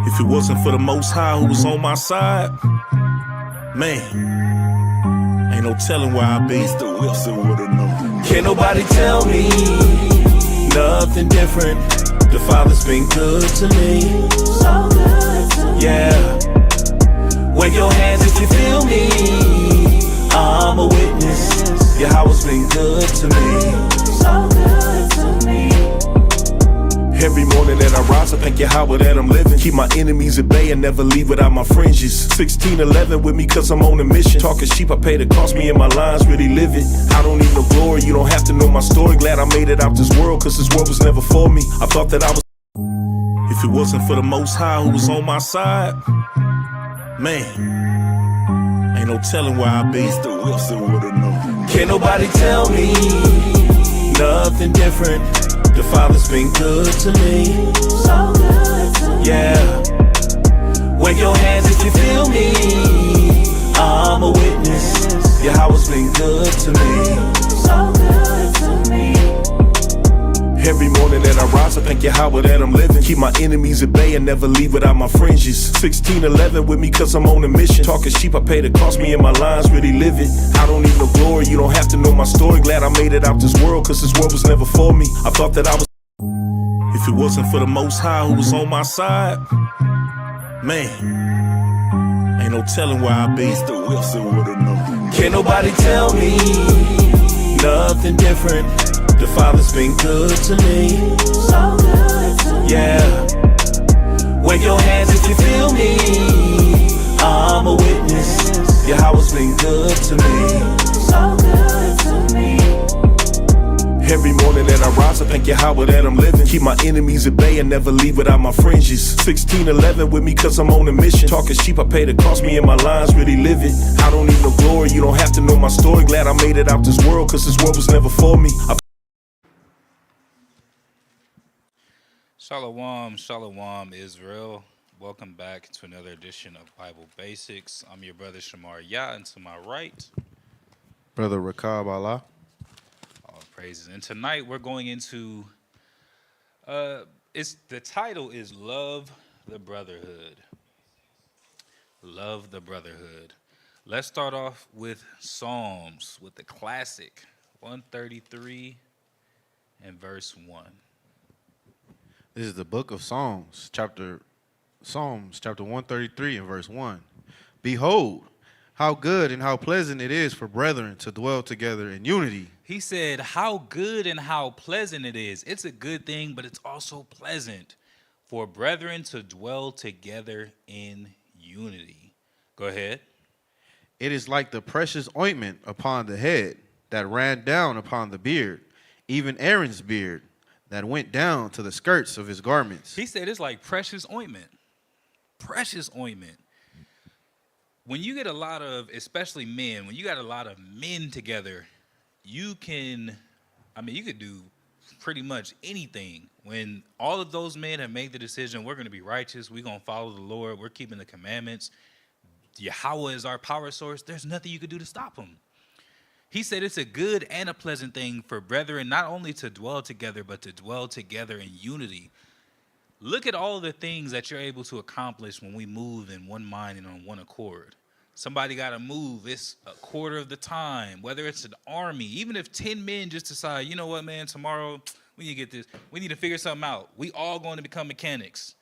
If it wasn't for the Most High who was on my side, man, ain't no telling where I'd be. Mr. Wilson would've known. Can't nobody tell me nothing different. The Father's been good to me. So good to me. Yeah. Wave your hands if you feel me. I'm a witness. Yahweh's been good to me. So good to me. Every morning that I rise, I thank Yahweh that I'm living. Keep my enemies at bay and never leave without my fringes. 1611 with me cause I'm on a mission. Talking sheep, I pay the cost, me and my lines really live it. I don't need no glory, you don't have to know my story. Glad I made it out this world cause this world was never for me. I thought that I was. If it wasn't for the Most High who was on my side, man, ain't no telling where I'd be. Mr. Wilson would've known. Can't nobody tell me nothing different. The Father's been good to me. So good to me. Yeah. Wave your hands if you feel me. I'm a witness. Yahweh's been good to me. So good to me. Every morning that I rise, I thank Yahweh that I'm living. Keep my enemies at bay and never leave without my fringes. 1611 with me cause I'm on a mission. Talking sheep, I pay the cost, me and my lines really live it. I don't need no glory, you don't have to know my story. Glad I made it out this world cause this world was never for me. I thought that I was. If it wasn't for the Most High who was on my side, man, ain't no telling where I'd be. Mr. Wilson would've known. Can't nobody tell me nothing different. The Father's been good to me. So good to me. Yeah. Wave your hands if you feel me. I'm a witness. Yahweh's been good to me. So good to me. Every morning that I rise, I thank Yahweh that I'm living. Keep my enemies at bay and never leave without my fringes. 1611 with me cause I'm on a mission. Talking sheep, I pay the cost, me and my lines really live it. I don't need no glory, you don't have to know my story. Glad I made it out this world cause this world was never for me. Shalom, shalom, Israel. Welcome back to another edition of Bible Basics. I'm your brother Shamar Yah, and to my right, Brother Rakab Allah. all praises. And tonight we're going into, the title is Love the Brotherhood. Love the Brotherhood. Let's start off with Psalms, with the classic 133 and verse 1. This is the book of Psalms, chapter 133 and verse 1. Behold, how good and how pleasant it is for brethren to dwell together in unity. He said, how good and how pleasant it is. It's a good thing, but it's also pleasant for brethren to dwell together in unity. Go ahead. It is like the precious ointment upon the head that ran down upon the beard, even Aaron's beard that went down to the skirts of his garments. He said it's like precious ointment. Precious ointment. When you get a lot of, especially men, when you got a lot of men together, you could do pretty much anything. When all of those men have made the decision, we're going to be righteous, we're going to follow the Lord, we're keeping the commandments, Yahweh is our power source, there's nothing you could do to stop them. He said it's a good and a pleasant thing for brethren not only to dwell together, but to dwell together in unity. Look at all the things that you're able to accomplish when we move in one mind and on one accord. Somebody got to move. It's a quarter of the time, whether it's an army. Even if 10 men just decide, you know what, man, tomorrow we need to get this. We need to figure something out. We all going to become mechanics.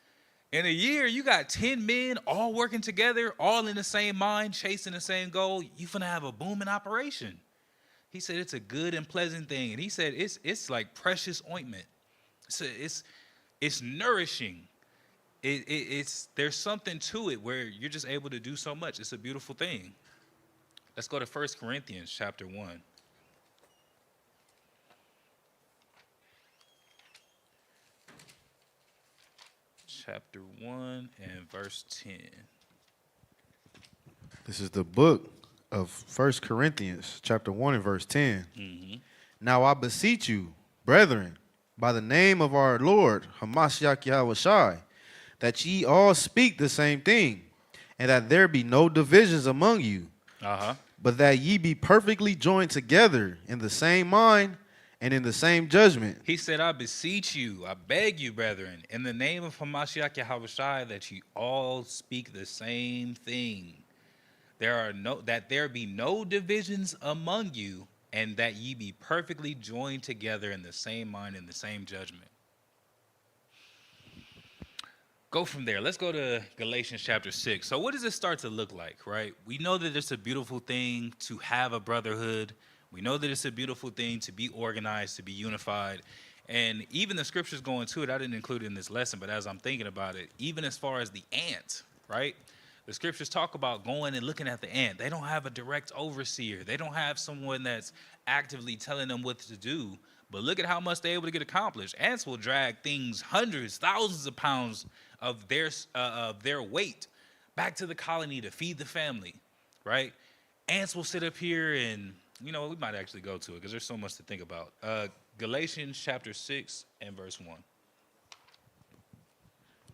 In a year, you got 10 men all working together, all in the same mind, chasing the same goal. You're going to have a booming operation. He said it's a good and pleasant thing. And he said it's like precious ointment. It's nourishing. There's something to it where you're just able to do so much. It's a beautiful thing. Let's go to 1 Corinthians chapter 1. Chapter 1 and verse 10. This is the book of 1 Corinthians, chapter 1 and verse 10. Mm-hmm. Now I beseech you, brethren, by the name of our Lord, Hamashiach Yahushai, that ye all speak the same thing, and that there be no divisions among you, but that ye be perfectly joined together in the same mind and in the same judgment. He said, I beseech you, I beg you, brethren, in the name of Hamashiach Yahushua, that you all speak the same thing. That there be no divisions among you, and that ye be perfectly joined together in the same mind and the same judgment. Go from there. Let's go to Galatians chapter 6. So what does this start to look like, right? We know that it's a beautiful thing to have a brotherhood. We know that it's a beautiful thing to be organized, to be unified. And even the scriptures go into it. I didn't include it in this lesson, but as I'm thinking about it, even as far as the ant, right? The scriptures talk about going and looking at the ant. They don't have a direct overseer. They don't have someone that's actively telling them what to do. But look at how much they're able to get accomplished. Ants will drag things, hundreds, thousands of pounds of their weight back to the colony to feed the family, right? Ants will sit up here and, we might actually go to it because there's so much to think about. Galatians chapter 6 and verse 1.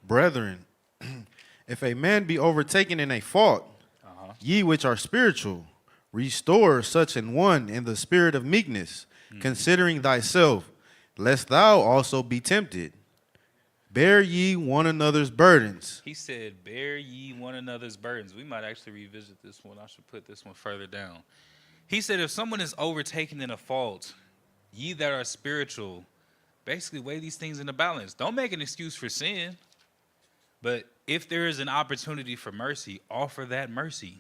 Brethren, if a man be overtaken in a fault, ye which are spiritual, restore such an one in the spirit of meekness, considering thyself, lest thou also be tempted. Bear ye one another's burdens. He said, bear ye one another's burdens. We might actually revisit this one. I should put this one further down. He said, if someone is overtaken in a fault, ye that are spiritual, basically weigh these things in the balance. Don't make an excuse for sin. But if there is an opportunity for mercy, offer that mercy.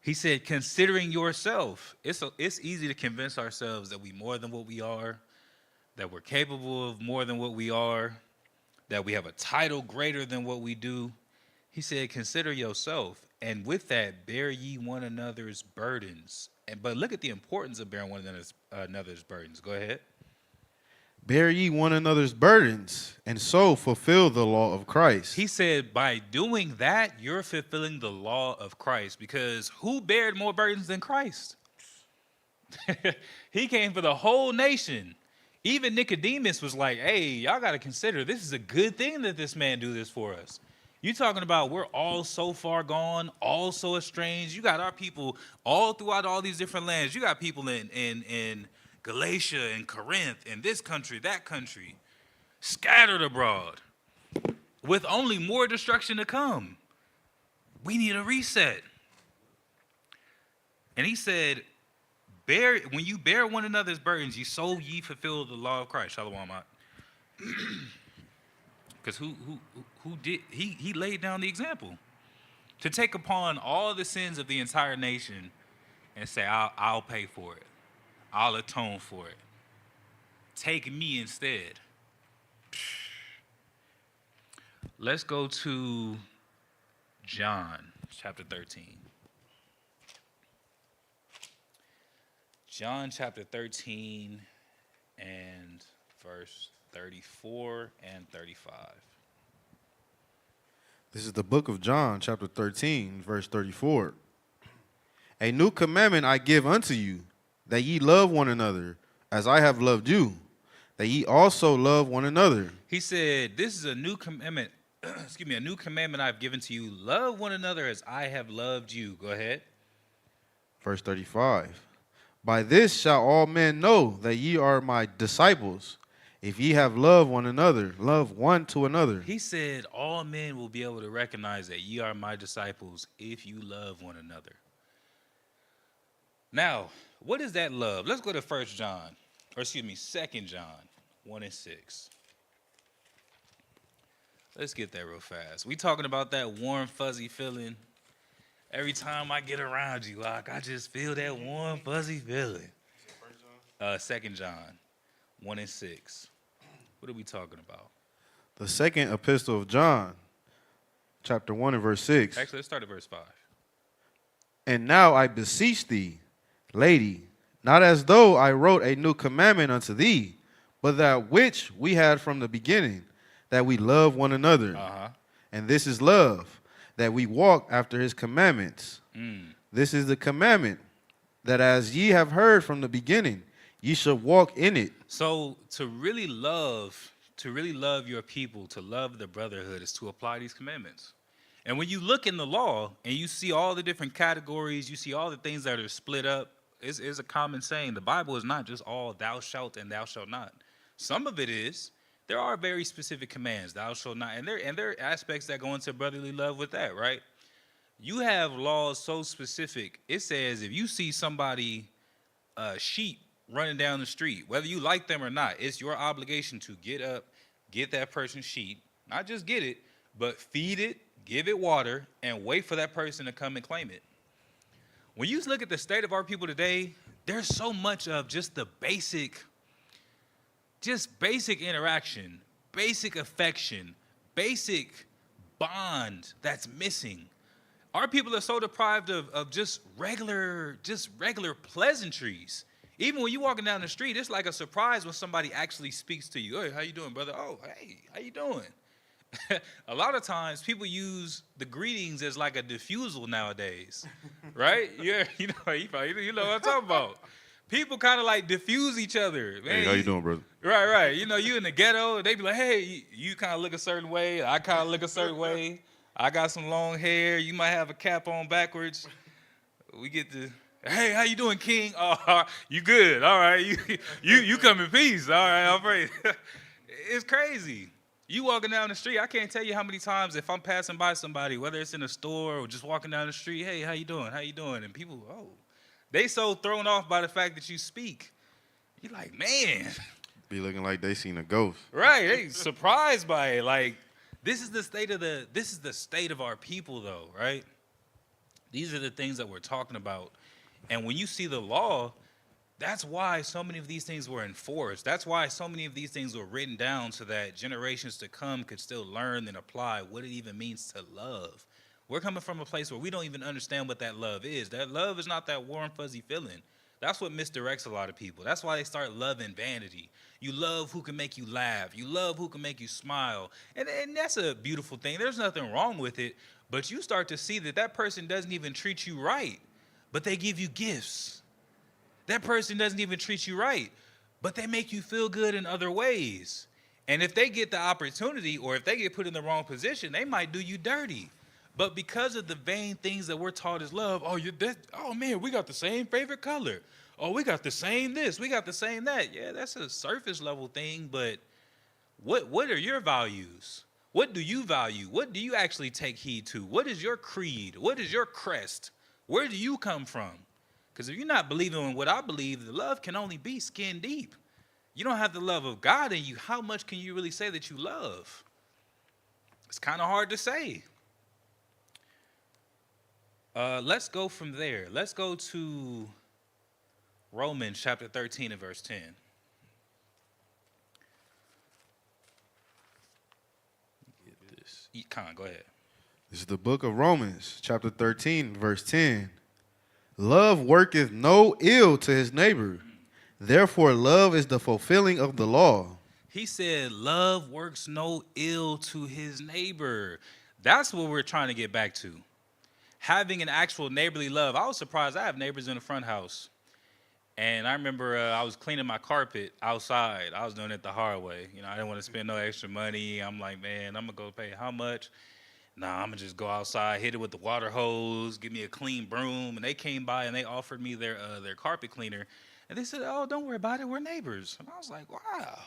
He said, considering yourself, it's easy to convince ourselves that we more than what we are, that we're capable of more than what we are, that we have a title greater than what we do. He said, consider yourself, and with that, bear ye one another's burdens. But look at the importance of bearing one another's burdens. Go ahead. Bear ye one another's burdens, and so fulfill the law of Christ. He said, by doing that, you're fulfilling the law of Christ, because who bared more burdens than Christ? He came for the whole nation. Even Nicodemus was like, hey, y'all got to consider this is a good thing that this man do this for us. You talking about we're all so far gone, all so estranged. You got our people all throughout all these different lands. You got people in Galatia and Corinth and this country, that country, scattered abroad with only more destruction to come. We need a reset. And he said, when you bear one another's burdens, so ye fulfill the law of Christ. Shalom. Because who did he laid down the example to take upon all the sins of the entire nation and say, I'll pay for it. I'll atone for it. Take me instead. Let's go to John chapter 13. John chapter 13 and verse 34 and 35. This is the book of John, chapter 13, verse 34. A new commandment I give unto you, that ye love one another, as I have loved you, that ye also love one another. He said, this is a new commandment, a new commandment I've given to you. Love one another as I have loved you. Go ahead. Verse 35. By this shall all men know that ye are my disciples, if ye have loved one another, love one to another. He said, all men will be able to recognize that ye are my disciples if you love one another. Now, what is that love? Let's go to 2 John 1 and 6. Let's get that real fast. We talking about that warm, fuzzy feeling. Every time I get around you, I just feel that warm, fuzzy feeling. 2 John 1 and 6. What are we talking about? The second epistle of John, chapter 1 and verse 6. Actually, let's start at verse 5. And now I beseech thee, lady, not as though I wrote a new commandment unto thee, but that which we had from the beginning, that we love one another. And this is love, that we walk after his commandments. This is the commandment, that as ye have heard from the beginning, ye shall walk in it. So to really love your people, to love the brotherhood, is to apply these commandments. And when you look in the law and you see all the different categories, you see all the things that are split up is a common saying. The Bible is not just all thou shalt and thou shalt not. Some of it is. There are very specific commands, thou shalt not, and there are aspects that go into brotherly love with that, right? You have laws so specific. It says if you see somebody, sheep running down the street, whether you like them or not, it's your obligation to get up, get that person's sheep, not just get it, but feed it, give it water, and wait for that person to come and claim it. When you look at the state of our people today, there's so much of just the basic interaction, basic affection, basic bond that's missing. Our people are so deprived of just regular pleasantries. Even when you're walking down the street, it's like a surprise when somebody actually speaks to you. Hey, how you doing, brother? Oh, hey, how you doing? A lot of times people use the greetings as like a diffusal nowadays, right? Yeah, you know what I'm talking about. People kind of like diffuse each other. Man, Hey, how you doing, brother? Right. You know, you in the ghetto, they be like, hey, you kind of look a certain way. I kind of look a certain way. I got some long hair. You might have a cap on backwards. We get to, hey, how you doing, King? Oh, you good? All right. You come in peace. All right, I'll pray. It's crazy. You walking down the street, I can't tell you how many times if I'm passing by somebody, whether it's in a store or just walking down the street, hey, how you doing? How you doing? And people, they so thrown off by the fact that you speak. You're like, man. Be looking like they seen a ghost. Right. They surprised by it. Like, this is the state of our people, though, right? These are the things that we're talking about. And when you see the law, that's why so many of these things were enforced. That's why so many of these things were written down so that generations to come could still learn and apply what it even means to love. We're coming from a place where we don't even understand what that love is. That love is not that warm, fuzzy feeling. That's what misdirects a lot of people. That's why they start loving vanity. You love who can make you laugh. You love who can make you smile. And that's a beautiful thing. There's nothing wrong with it. But you start to see that person doesn't even treat you right, but they give you gifts. That person doesn't even treat you right, but they make you feel good in other ways. And if they get the opportunity or if they get put in the wrong position, they might do you dirty. But because of the vain things that we're taught as love, oh man, we got the same favorite color. Oh, we got the same this, we got the same that. Yeah, that's a surface level thing, but what are your values? What do you value? What do you actually take heed to? What is your creed? What is your crest? Where do you come from? Because if you're not believing in what I believe, the love can only be skin deep. You don't have the love of God in you. How much can you really say that you love? It's kind of hard to say. Let's go from there. Let's go to Romans chapter 13 and verse 10. Get this. Go ahead. This is the book of Romans, chapter 13, verse 10. Love worketh no ill to his neighbor. Therefore, love is the fulfilling of the law. He said, love works no ill to his neighbor. That's what we're trying to get back to. Having an actual neighborly love. I was surprised. I have neighbors in the front house. And I remember I was cleaning my carpet outside. I was doing it the hard way. You know, I didn't want to spend no extra money. I'm like, man, I'm going to go pay how much? Nah, I'm going to just go outside, hit it with the water hose, give me a clean broom. And they came by and they offered me their carpet cleaner. And they said, oh, don't worry about it. We're neighbors. And I was like, wow.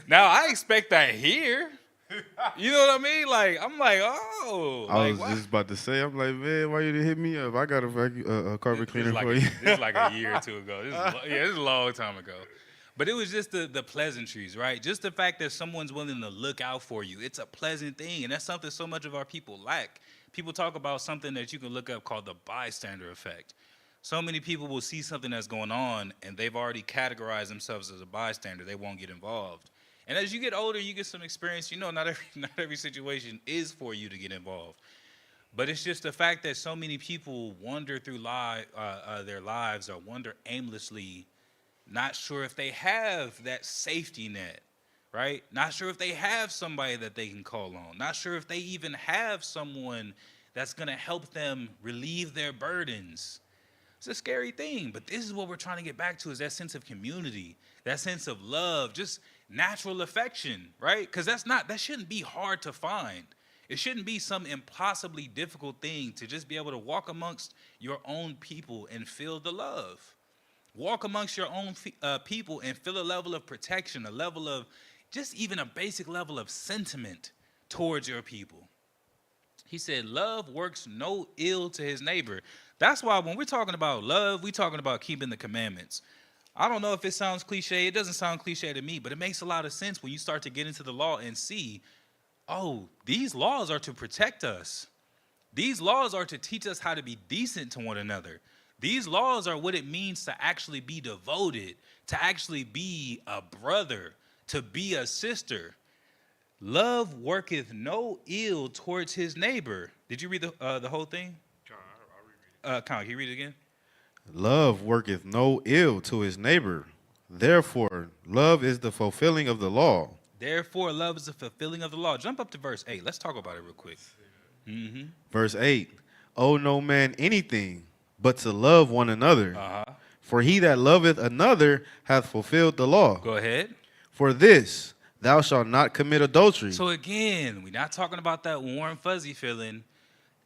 Now, I expect that here. You know what I mean? Like, I'm like, oh. I was just about to say, I'm like, man, why you didn't hit me up? I got a carpet cleaner for you. This is like a year or two ago. This is a long time ago. But it was just the pleasantries, right? Just the fact that someone's willing to look out for you. It's a pleasant thing, and that's something so much of our people lack. People talk about something that you can look up called the bystander effect. So many people will see something that's going on, and they've already categorized themselves as a bystander. They won't get involved. And as you get older, you get some experience. You know, not every situation is for you to get involved. But it's just the fact that so many people wander through their lives or wander aimlessly, not sure if they have that safety net, right? Not sure if they have somebody that they can call on. Not sure if they even have someone that's going to help them relieve their burdens. It's a scary thing, but this is what we're trying to get back to, is that sense of community, that sense of love, just natural affection, right? Because that shouldn't be hard to find. It shouldn't be some impossibly difficult thing to just be able to walk amongst your own people and feel the love. Walk amongst your own people and feel a level of protection, a level of just even a basic level of sentiment towards your people. He said, love works no ill to his neighbor. That's why when we're talking about love, we're talking about keeping the commandments. I don't know if it sounds cliche. It doesn't sound cliche to me, but it makes a lot of sense when you start to get into the law and see, oh, these laws are to protect us. These laws are to teach us how to be decent to one another. These laws are what it means to actually be devoted, to actually be a brother, to be a sister. Love worketh no ill towards his neighbor. Did you read the whole thing? I'll reread it. Can you read it again? Love worketh no ill to his neighbor. Therefore, love is the fulfilling of the law. Therefore, love is the fulfilling of the law. Jump up to verse 8. Let's talk about it real quick. Mm-hmm. Verse 8, owe no man anything but to love one another. For he that loveth another hath fulfilled the law. Go ahead. For this, thou shalt not commit adultery. So again, we're not talking about that warm, fuzzy feeling,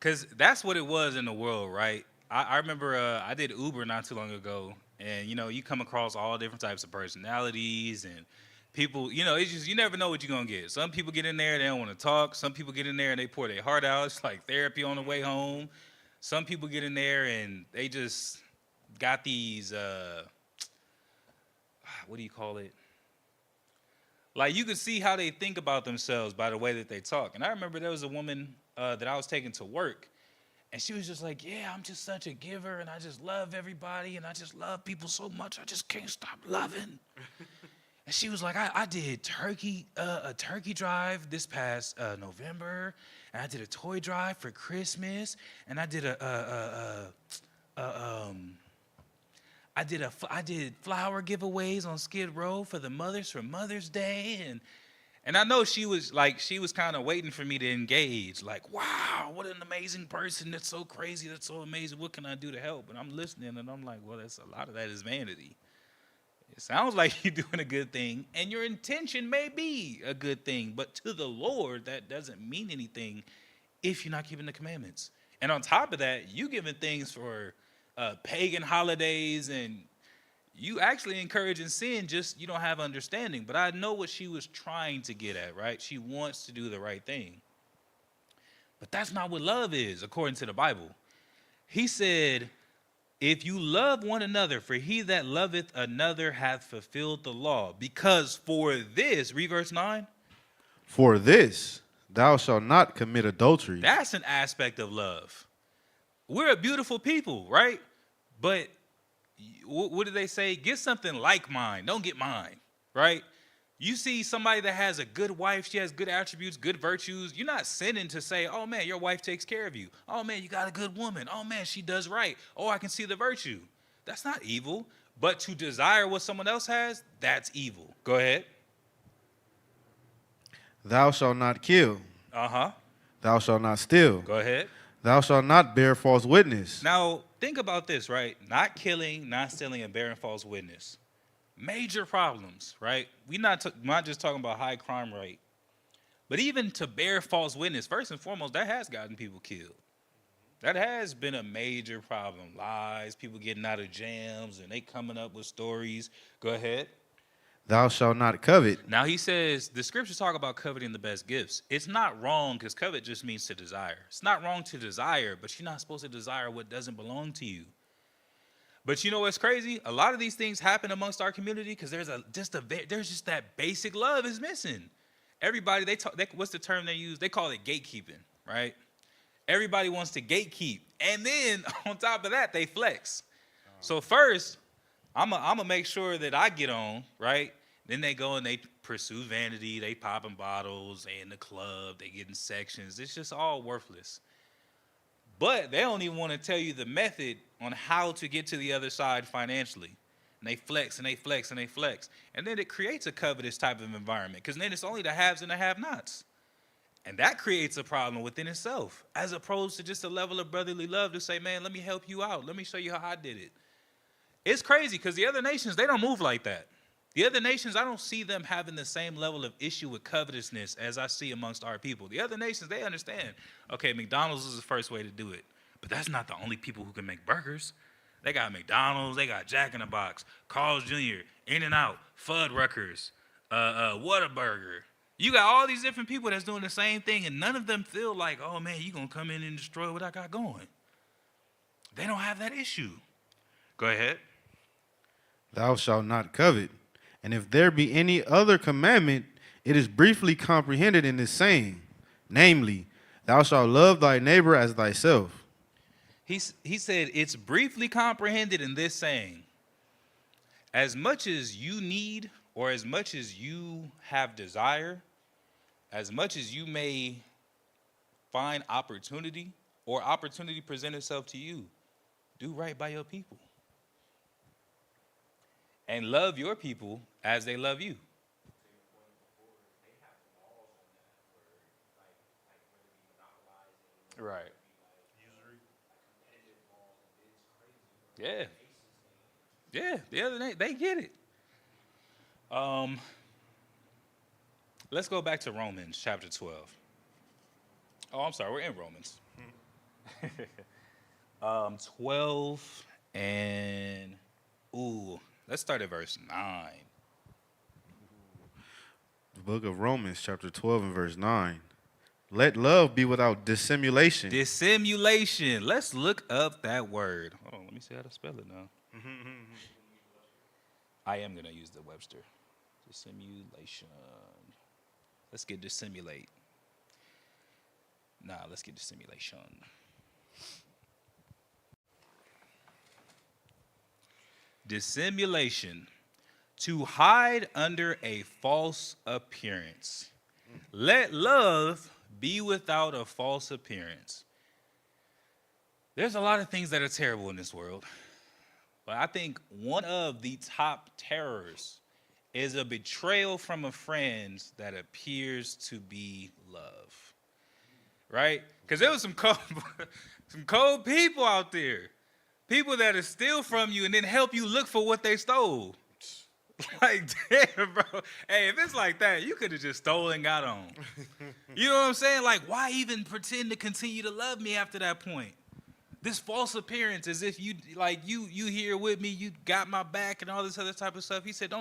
because that's what it was in the world, right? I remember I did Uber not too long ago, and, you know, you come across all different types of personalities and people, you know, it's just, you never know what you're going to get. Some people get in there, they don't want to talk. Some people get in there and they pour their heart out. It's like therapy on the way home. Some people get in there and they just got these, what do you call it? Like, you could see how they think about themselves by the way that they talk. And I remember there was a woman that I was taking to work, and she was just like, yeah, I'm just such a giver, and I just love everybody, and I just love people so much, I just can't stop loving. And she was like, I did a turkey drive this past November, and I did a toy drive for Christmas, and I did I did flower giveaways on Skid Row for the mothers for Mother's Day, and I know she was kind of waiting for me to engage, like, wow, what an amazing person, that's so crazy, that's so amazing, what can I do to help? And I'm listening, and I'm like, well, that's a lot of that is vanity. It sounds like you're doing a good thing, and your intention may be a good thing, but to the Lord, that doesn't mean anything if you're not keeping the commandments. And on top of that, you giving things for pagan holidays, and you actually encouraging sin, just you don't have understanding. But I know what she was trying to get at, right? She wants to do the right thing. But that's not what love is, according to the Bible. He said, if you love one another, for he that loveth another hath fulfilled the law. Because for this, read verse 9. For this, thou shalt not commit adultery. That's an aspect of love. We're a beautiful people, right? But what do they say? Get something like mine. Don't get mine, right? You see somebody that has a good wife, she has good attributes, good virtues. You're not sinning to say, oh, man, your wife takes care of you. Oh, man, you got a good woman. Oh, man, she does right. Oh, I can see the virtue. That's not evil. But to desire what someone else has, that's evil. Go ahead. Thou shalt not kill. Uh-huh. Thou shalt not steal. Go ahead. Thou shalt not bear false witness. Now, think about this, right? Not killing, not stealing, and bearing false witness. Major problems, right? We're not just talking about high crime rate. But even to bear false witness, first and foremost, that has gotten people killed. That has been a major problem. Lies, people getting out of jams, and they coming up with stories. Go ahead. Thou shalt not covet. Now he says, the scriptures talk about coveting the best gifts. It's not wrong, because covet just means to desire. It's not wrong to desire, but you're not supposed to desire what doesn't belong to you. But you know what's crazy? A lot of these things happen amongst our community because there's just that basic love is missing. Everybody, what's the term they use? They call it gatekeeping, right? Everybody wants to gatekeep. And then on top of that, they flex. So first, I'm gonna make sure that I get on, right? Then they go and they pursue vanity. They popping bottles. They in the club. They getting sections. It's just all worthless. But they don't even want to tell you the method on how to get to the other side financially. And they flex and they flex and they flex. And then it creates a covetous type of environment, because then it's only the haves and the have-nots. And that creates a problem within itself, as opposed to just a level of brotherly love to say, man, let me help you out. Let me show you how I did it. It's crazy because the other nations, they don't move like that. The other nations, I don't see them having the same level of issue with covetousness as I see amongst our people. The other nations, they understand, okay, McDonald's is the first way to do it. But that's not the only people who can make burgers. They got McDonald's, they got Jack in the Box, Carl's Jr., In-N-Out, Fuddruckers, Whataburger. You got all these different people that's doing the same thing, and none of them feel like, oh, man, you going to come in and destroy what I got going. They don't have that issue. Go ahead. Thou shalt not covet. And if there be any other commandment, it is briefly comprehended in this saying, namely, thou shalt love thy neighbor as thyself. He said it's briefly comprehended in this saying. As much as you need, or as much as you have desire, as much as you may find opportunity, or opportunity present itself to you, do right by your people. And love your people as they love you. Right. Yeah. Yeah, the other day, they get it. Let's go back to Romans chapter 12. Oh, I'm sorry, we're in Romans. 12 and, let's start at verse 9. The book of Romans, chapter 12 and verse 9. Let love be without dissimulation. Dissimulation. Let's look up that word. Hold on, let me see how to spell it now. I am going to use the Webster. Dissimulation. Let's get dissimulate. Let's get dissimulation. Dissimulation. To hide under a false appearance. Let love be without a false appearance. There's a lot of things that are terrible in this world. But I think one of the top terrors is a betrayal from a friend that appears to be love. Right? Because there was some cold people out there. People that'll steal from you and then help you look for what they stole. Like, damn, bro. Hey, if it's like that, you could have just stolen and got on. You know what I'm saying? Like, why even pretend to continue to love me after that point? This false appearance, as if you here with me, you got my back and all this other type of stuff. He said,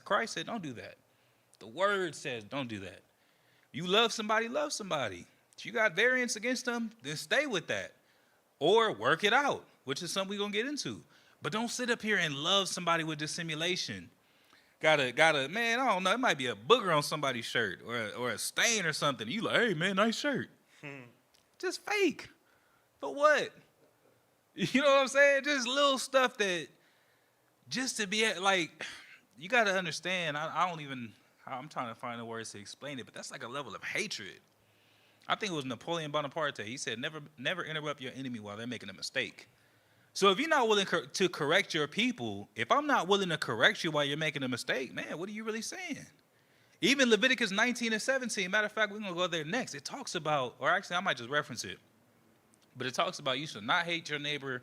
Christ said, don't do that. The word says, don't do that. You love somebody, love somebody. If you got variance against them, then stay with that. Or work it out, which is something we're going to get into. But don't sit up here and love somebody with dissimulation. Gotta, man, I don't know, it might be a booger on somebody's shirt or a stain or something. You like, hey, man, nice shirt. Just fake. For what? You know what I'm saying? Just little stuff that, just to be, like, you got to understand, I'm trying to find the words to explain it, but that's like a level of hatred. I think it was Napoleon Bonaparte. He said, never interrupt your enemy while they're making a mistake. So if you're not willing to correct your people, if I'm not willing to correct you while you're making a mistake, man, what are you really saying? Even Leviticus 19 and 17, matter of fact, we're going to go there next. It talks about, or actually I might just reference it, but it talks about you should not hate your neighbor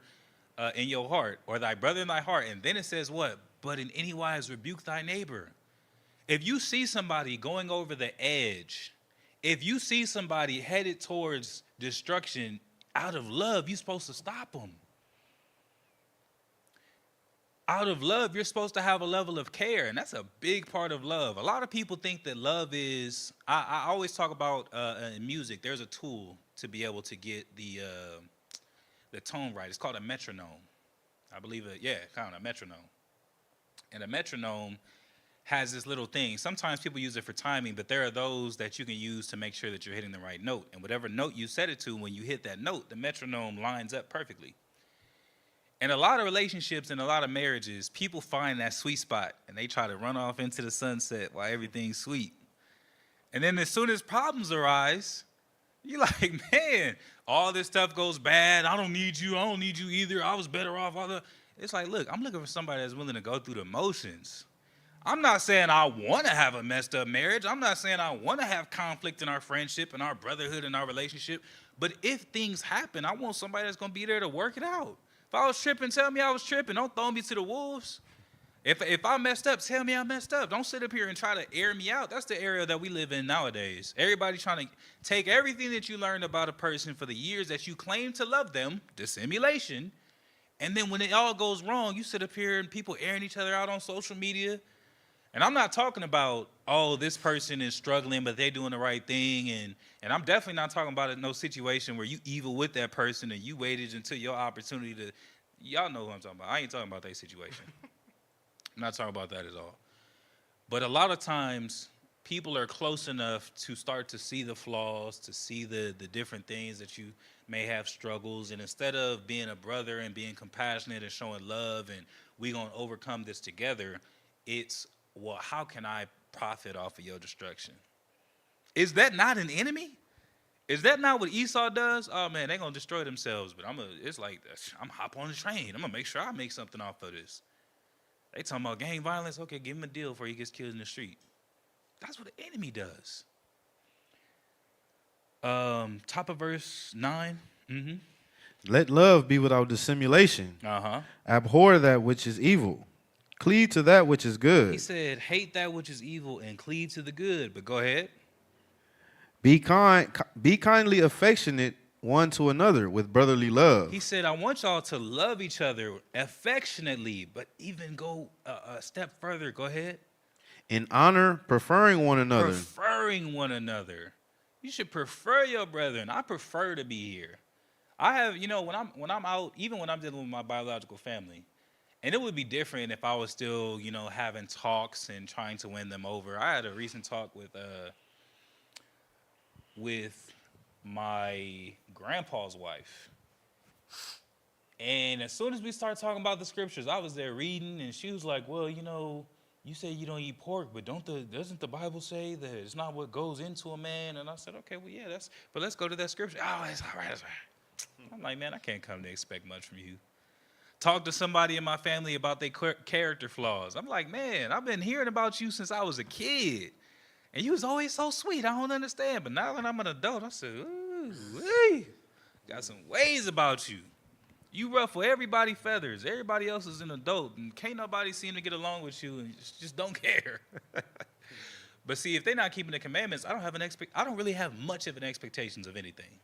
in your heart, or thy brother in thy heart. And then it says what? But in any wise rebuke thy neighbor. If you see somebody going over the edge, if you see somebody headed towards destruction, out of love, you're supposed to stop them. Out of love, you're supposed to have a level of care, and that's a big part of love. A lot of people think that love is, I always talk about in music, there's a tool to be able to get the tone right. It's called a metronome. I believe kind of a metronome. And a metronome has this little thing. Sometimes people use it for timing, but there are those that you can use to make sure that you're hitting the right note. And whatever note you set it to, when you hit that note, the metronome lines up perfectly. In a lot of relationships and a lot of marriages, people find that sweet spot, and they try to run off into the sunset while everything's sweet. And then as soon as problems arise, you're like, man, all this stuff goes bad. I don't need you. I don't need you either. I was better off. It's like, look, I'm looking for somebody that's willing to go through the motions. I'm not saying I want to have a messed up marriage. I'm not saying I want to have conflict in our friendship and our brotherhood and our relationship. But if things happen, I want somebody that's going to be there to work it out. If I was tripping, tell me I was tripping. Don't throw me to the wolves. If I messed up, tell me I messed up. Don't sit up here and try to air me out. That's the area that we live in nowadays. Everybody trying to take everything that you learned about a person for the years that you claim to love them, dissimulation, and then when it all goes wrong, you sit up here and people airing each other out on social media. And I'm not talking about, oh, this person is struggling, but they're doing the right thing. And I'm definitely not talking about no situation where you evil with that person and you waited until your opportunity to, y'all know who I'm talking about. I ain't talking about that situation. I'm not talking about that at all. But a lot of times, people are close enough to start to see the flaws, to see the different things that you may have struggles. And instead of being a brother and being compassionate and showing love and we going to overcome this together, it's, well, how can I profit off of your destruction? Is that not an enemy? Is that not what Esau does? Oh, man, they're going to destroy themselves. But it's like, I'm hop on the train. I'm going to make sure I make something off of this. They talking about gang violence. Okay, give him a deal before he gets killed in the street. That's what the enemy does. Top of verse 9. Mm-hmm. Let love be without dissimulation. Uh-huh. Abhor that which is evil. Cleave to that which is good. He said, hate that which is evil and cleave to the good. But go ahead. Be kindly affectionate one to another with brotherly love. He said, I want y'all to love each other affectionately, but even go a step further. Go ahead. In honor, preferring one another. Preferring one another. You should prefer your brethren. I prefer to be here. I have, when I'm out, even when I'm dealing with my biological family, and it would be different if I was still, having talks and trying to win them over. I had a recent talk with my grandpa's wife. And as soon as we started talking about the scriptures, I was there reading, and she was like, well, you say you don't eat pork, but doesn't the Bible say that it's not what goes into a man? And I said, okay, well, yeah, but let's go to that scripture. Oh, that's all right. I'm like, man, I can't come to expect much from you. Talk to somebody in my family about their character flaws. I'm like, man, I've been hearing about you since I was a kid. And you was always so sweet. I don't understand. But now that I'm an adult, I said, ooh, got some ways about you. You ruffle everybody's feathers. Everybody else is an adult. And can't nobody seem to get along with you and just don't care. But see, if they're not keeping the commandments, I don't really have much of an expectations of anything.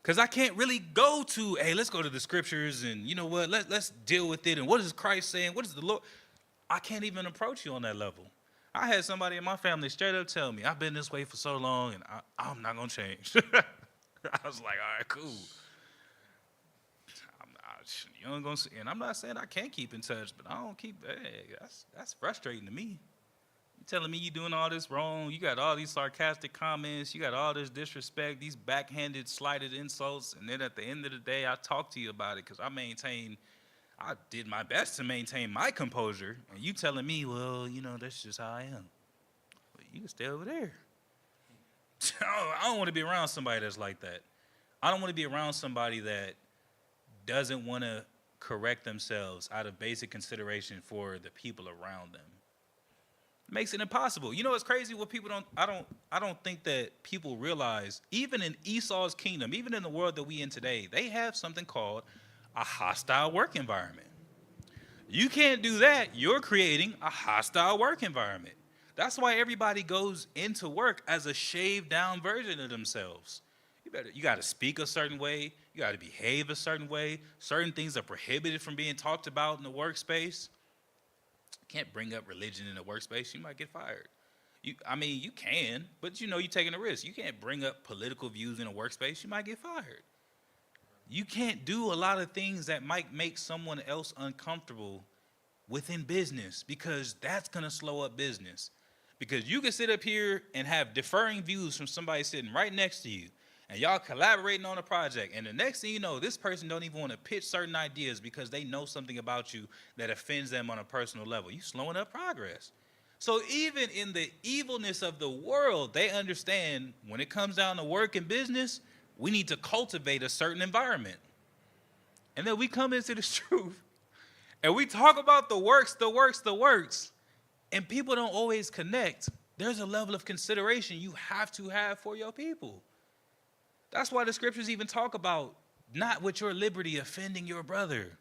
Because I can't really go to, hey, let's go to the scriptures and you know what, let's deal with it. And what is Christ saying? What is the Lord? I can't even approach you on that level. I had somebody in my family straight up tell me, I've been this way for so long and I'm not going to change. I was like, all right, cool. You ain't gonna see, and I'm not saying I can't keep in touch, but I don't keep, hey, that's frustrating to me. You telling me you doing all this wrong, you got all these sarcastic comments, you got all this disrespect, these backhanded, slighted insults, and then at the end of the day, I talk to you about it because I did my best to maintain my composure, and you telling me, well, that's just how I am. Well, you can stay over there. I don't want to be around somebody that's like that. I don't want to be around somebody that doesn't want to correct themselves out of basic consideration for the people around them. It makes it impossible. It's crazy what people I don't think that people realize, even in Esau's kingdom, even in the world that we in today, they have something called a hostile work environment. You can't do that. You're creating a hostile work environment. That's why everybody goes into work as a shaved down version of themselves. You got to speak a certain way. You got to behave a certain way. Certain things are prohibited from being talked about in the workspace. You can't bring up religion in the workspace. You might get fired. You can, but you're taking a risk. You can't bring up political views in a workspace. You might get fired. You can't do a lot of things that might make someone else uncomfortable within business because that's going to slow up business. Because you can sit up here and have differing views from somebody sitting right next to you. And y'all collaborating on a project, and the next thing you know, this person don't even want to pitch certain ideas because they know something about you that offends them on a personal level. You slowing up progress. So even in the evilness of the world, they understand when it comes down to work and business, we need to cultivate a certain environment. And then we come into this truth, and we talk about the works, and people don't always connect. There's a level of consideration you have to have for your people. That's why the scriptures even talk about not with your liberty offending your brother.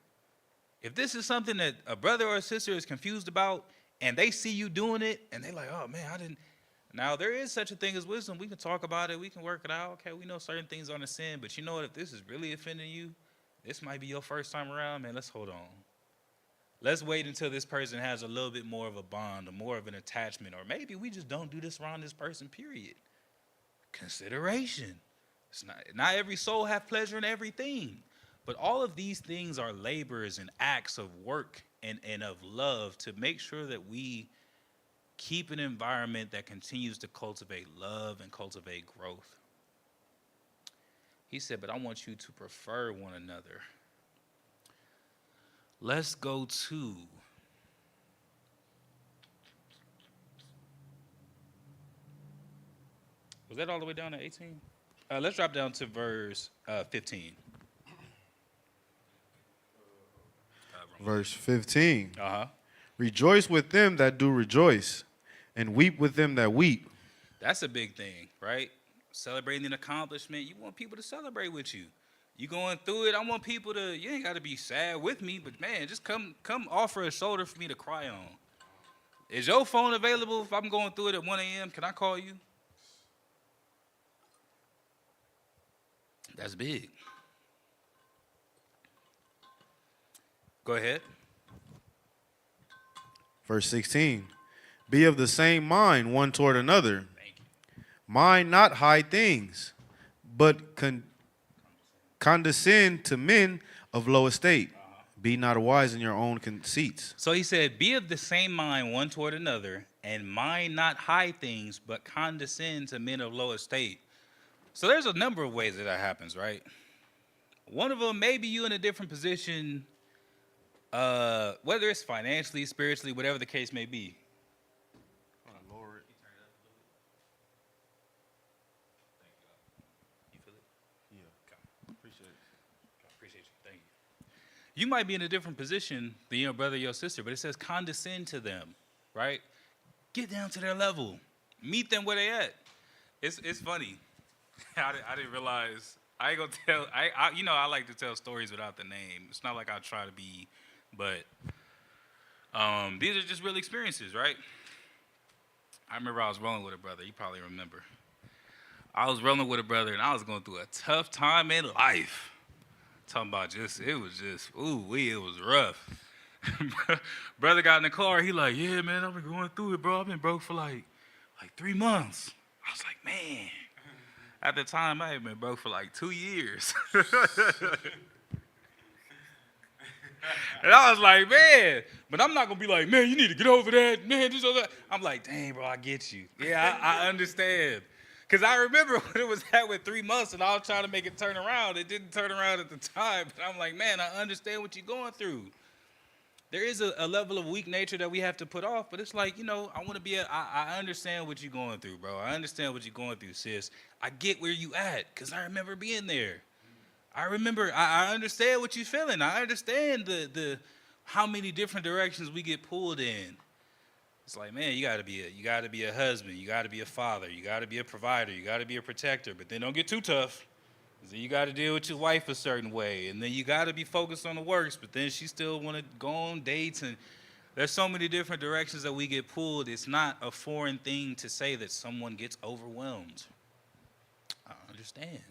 If this is something that a brother or a sister is confused about and they see you doing it and they like, oh man, I didn't. Now there is such a thing as wisdom. We can talk about it. We can work it out. Okay, we know certain things aren't a sin, but you know what? If this is really offending you, this might be your first time around, man. Let's hold on. Let's wait until this person has a little bit more of a bond or more of an attachment, or maybe we just don't do this around this person, period. Consideration. It's not every soul have pleasure in everything, but all of these things are labors and acts of work and of love to make sure that we keep an environment that continues to cultivate love and cultivate growth. He said, but I want you to prefer one another. Let's go to was that all the way down to 18? Let's drop down to verse 15. Verse 15. Uh-huh. Rejoice with them that do rejoice, and weep with them that weep. That's a big thing, right? Celebrating an accomplishment. You want people to celebrate with you. You going through it, I want people to, you ain't got to be sad with me, but man, just come offer a shoulder for me to cry on. Is your phone available if I'm going through it at 1 a.m.? Can I call you? That's big. Go ahead. Verse 16. Be of the same mind one toward another. Thank you. Mind not high things, but condescend to men of low estate. Be not wise in your own conceits. So he said, be of the same mind one toward another, and mind not high things, but condescend to men of low estate. So there's a number of ways that happens, right? One of them, maybe you in a different position, whether it's financially, spiritually, whatever the case may be. You might be in a different position than your brother or your sister, but it says condescend to them, right? Get down to their level. Meet them where they at. It's funny. I didn't realize. I ain't gonna tell. I like to tell stories without the name. It's not like I try to be, but these are just real experiences, right? I remember I was rolling with a brother. You probably remember. I was rolling with a brother, and I was going through a tough time in life. Talking about it was rough. Brother got in the car, he like, yeah, man, I've been going through it, bro. I've been broke for like 3 months. I was like, man. At the time, I had been broke for like 2 years. And I was like, man, but I'm not going to be like, man, you need to get over that, man, this or that. I'm like, dang, bro, I get you. Yeah, I understand. Because I remember when it was at with 3 months and I was trying to make it turn around. It didn't turn around at the time. But I'm like, man, I understand what you're going through. There is a level of weak nature that we have to put off. But it's like, I want to be I understand what you're going through, bro. I understand what you're going through, sis. I get where you at because I remember being there. I understand what you're feeling. I understand the how many different directions we get pulled in. It's like, man, you gotta be a husband, you gotta be a father, you gotta be a provider, you gotta be a protector, but then don't get too tough. Then you gotta deal with your wife a certain way, and then you gotta be focused on the works, but then she still wanna go on dates, and there's so many different directions that we get pulled. It's not a foreign thing to say that someone gets overwhelmed. I understand.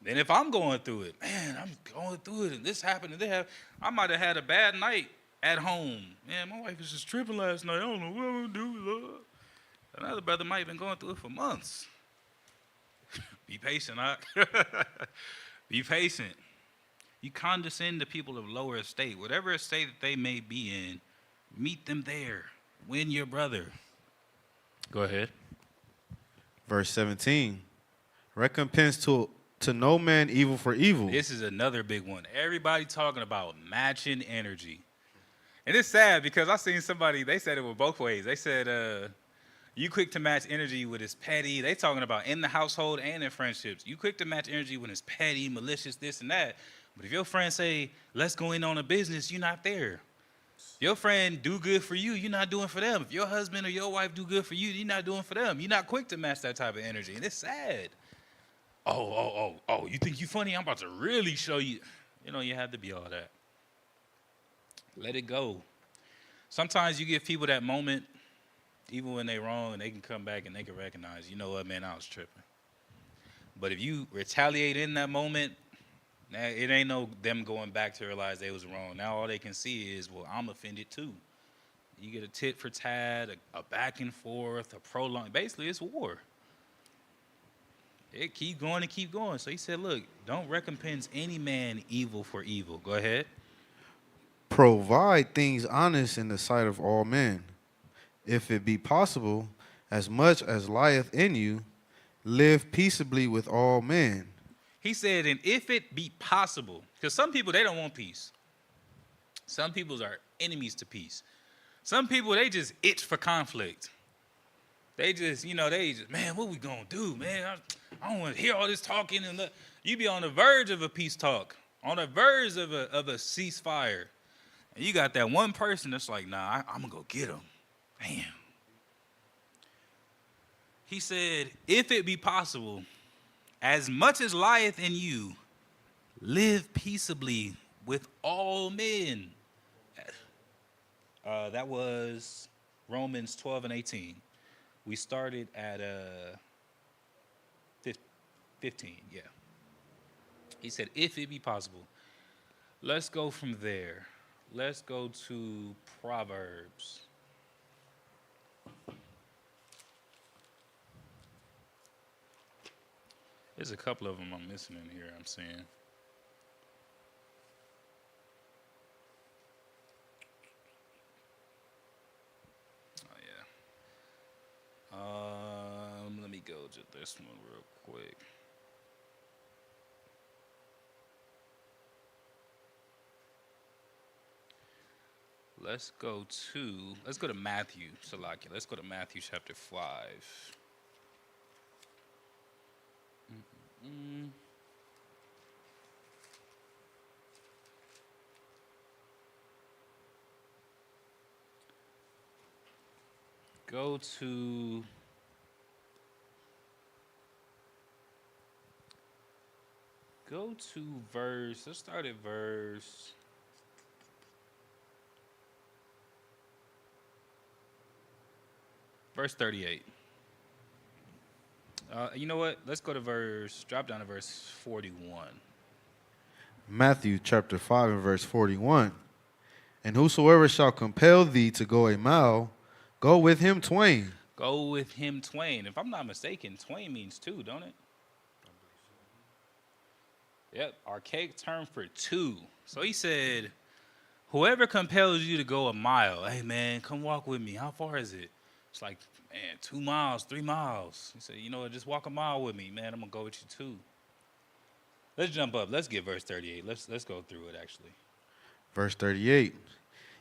Then if I'm going through it, man, I'm going through it, and this happened, and I might have had a bad night at home. Man, my wife was just tripping last night. I don't know what I'm going to do, Lord. Another brother might have been going through it for months. Be patient, Be patient. You condescend to people of lower estate. Whatever estate that they may be in, meet them there. Win your brother. Go ahead. Verse 17. Recompense to no man evil for evil. This is another big one. Everybody talking about matching energy. And it's sad because I seen somebody, they said it was both ways. They said, you quick to match energy with his petty. They talking about in the household and in friendships. You quick to match energy with his petty, malicious, this and that. But if your friend say, let's go in on a business, you're not there. Your friend do good for you, you're not doing for them. If your husband or your wife do good for you, you're not doing for them. You're not quick to match that type of energy. And it's sad. Oh, you think you funny? I'm about to really show you. You have to be all that. Let it go. Sometimes you give people that moment, even when they wrong, and they can come back and they can recognize, you know what, man, I was tripping. But if you retaliate in that moment, now it ain't no them going back to realize they was wrong. Now all they can see is, well, I'm offended too. You get a tit for tat, a back and forth, a prolonged. Basically, it's war. It keep going and keep going. So he said, look, don't recompense any man evil for evil. Go ahead. Provide things honest in the sight of all men. If it be possible, as much as lieth in you, live peaceably with all men. He said, and if it be possible, because some people, they don't want peace. Some people are enemies to peace. Some people, they just itch for conflict. They just, man, what we gonna do, man? I don't want to hear all this talking. And you be on the verge of a peace talk, on the verge of a ceasefire. And you got that one person that's like, nah, I'm gonna go get him. Damn. He said, if it be possible, as much as lieth in you, live peaceably with all men. That was Romans 12 and 18. We started at 15, yeah. He said, if it be possible. Let's go from there. Let's go to Proverbs. There's a couple of them I'm missing in here, I'm seeing. Let me go to this one real quick. Let's go to Matthew, Salakia. Let's go to Matthew chapter 5. Go to verse, let's start at verse 38. You know what? Let's go to drop down to verse 41. Matthew chapter 5 and verse 41. And whosoever shall compel thee to go a mile, go with him twain. Go with him twain. If I'm not mistaken, twain means two, don't it? Yep, archaic term for two. So he said, whoever compels you to go a mile, hey man, come walk with me. How far is it? It's like, man, 2 miles, 3 miles. He said, you know what, just walk a mile with me, man. I'm going to go with you too. Let's jump up. Let's get verse 38. Let's go through it, actually. Verse 38.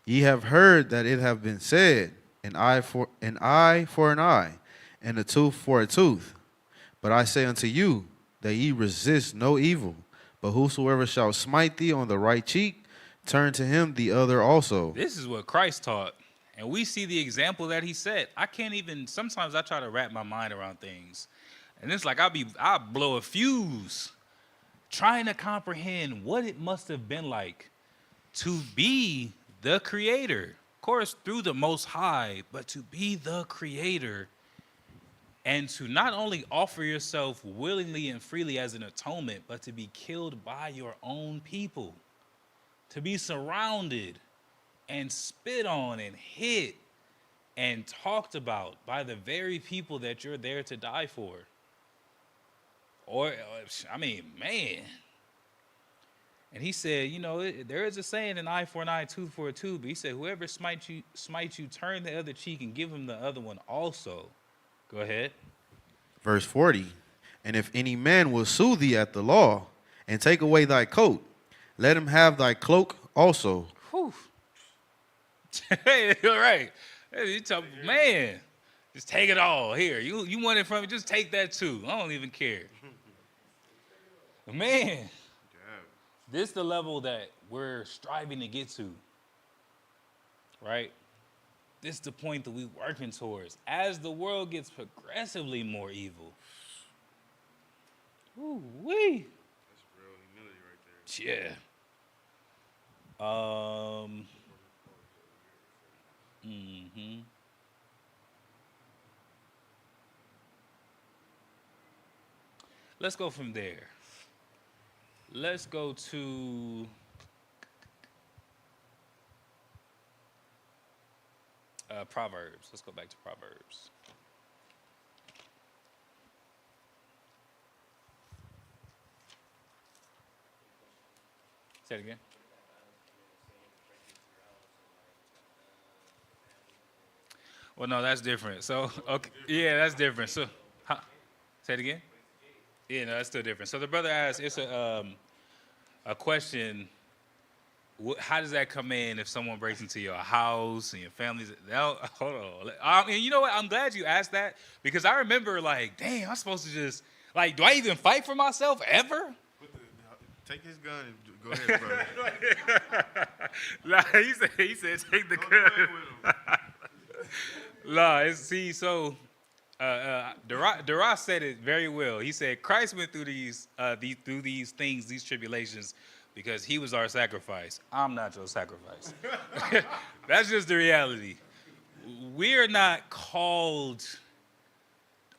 Ye have heard that it have been said, an eye for an eye, and a tooth for a tooth. But I say unto you, that ye resist no evil. But whosoever shall smite thee on the right cheek, turn to him the other also. This is what Christ taught. And we see the example that he set. Sometimes I try to wrap my mind around things. And it's like I'll blow a fuse trying to comprehend what it must have been like to be the creator. Of course, through the Most High, but to be the creator and to not only offer yourself willingly and freely as an atonement, but to be killed by your own people, to be surrounded and spit on and hit and talked about by the very people that you're there to die for. Man. And he said, there is a saying, an eye for an eye, tooth for a tooth. But he said, whoever smites you, turn the other cheek and give him the other one also. Go ahead. Verse 40. And if any man will sue thee at the law and take away thy coat, let him have thy cloak also. Whew. Hey, you're right. Hey, man, just take it all. Here, you want it from me, just take that too. I don't even care. Man, this is the level that we're striving to get to, right? This is the point that we're working towards. As the world gets progressively more evil. Ooh-wee. That's real humility right there. Yeah. Mm-hmm. Let's go from there. Let's go to Proverbs. Let's go back to Proverbs. Say it again. Well, no, that's different. So, okay, yeah, that's different. So, huh? Say it again. Yeah, no, that's still different. So the brother asked, it's a question. How does that come in if someone breaks into your house and your family's? Hold on. I mean, you know what? I'm glad you asked that because I remember, like, damn, I'm supposed to just, like, do I even fight for myself ever? Take his gun and go ahead, brother. Nah, he said, take the gun. Nah, see, so Dara said it very well. He said Christ went through these things, these tribulations, because he was our sacrifice. I'm not your sacrifice. That's just the reality. We're not called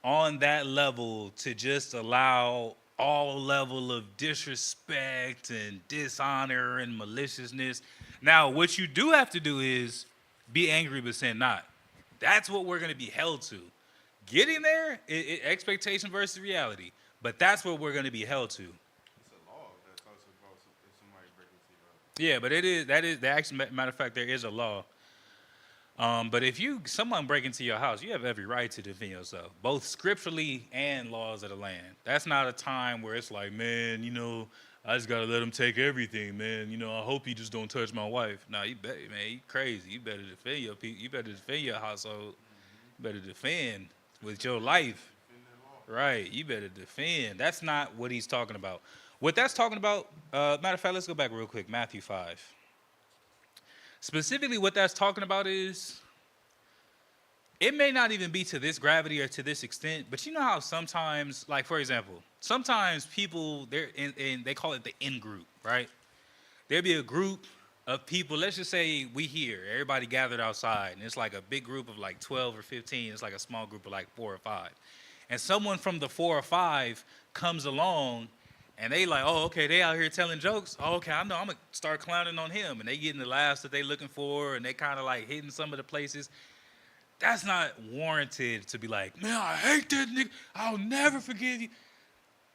on that level to just allow all level of disrespect and dishonor and maliciousness. Now, what you do have to do is be angry but sin not. That's what we're going to be held to. Getting there, expectation versus reality. But that's what we're going to be held to. It's a law that talks about if somebody breaks into your house. Yeah, but actually, matter of fact, there is a law. But if someone break into your house, you have every right to defend yourself, both scripturally and laws of the land. That's not a time where it's like, man, I just gotta let him take everything, man. I hope he just don't touch my wife. No, you better, man, you crazy. You better defend your people. You better defend your household. You better defend with your life. Right, you better defend. That's not what he's talking about. What that's talking about, matter of fact, let's go back real quick, Matthew 5. Specifically, what that's talking about is, it may not even be to this gravity or to this extent, but you know how sometimes, like for example, sometimes people, they call it the in-group, right? There'll be a group of people, let's just say we here, everybody gathered outside, and it's like a big group of like 12 or 15, it's like a small group of like 4 or 5. And someone from the 4 or 5 comes along, and they like, oh, okay, they out here telling jokes. Oh, okay, I know, I'm going to start clowning on him. And they getting the laughs that they looking for, and they kind of like hitting some of the places. That's not warranted to be like, man, I hate that nigga. I'll never forgive you.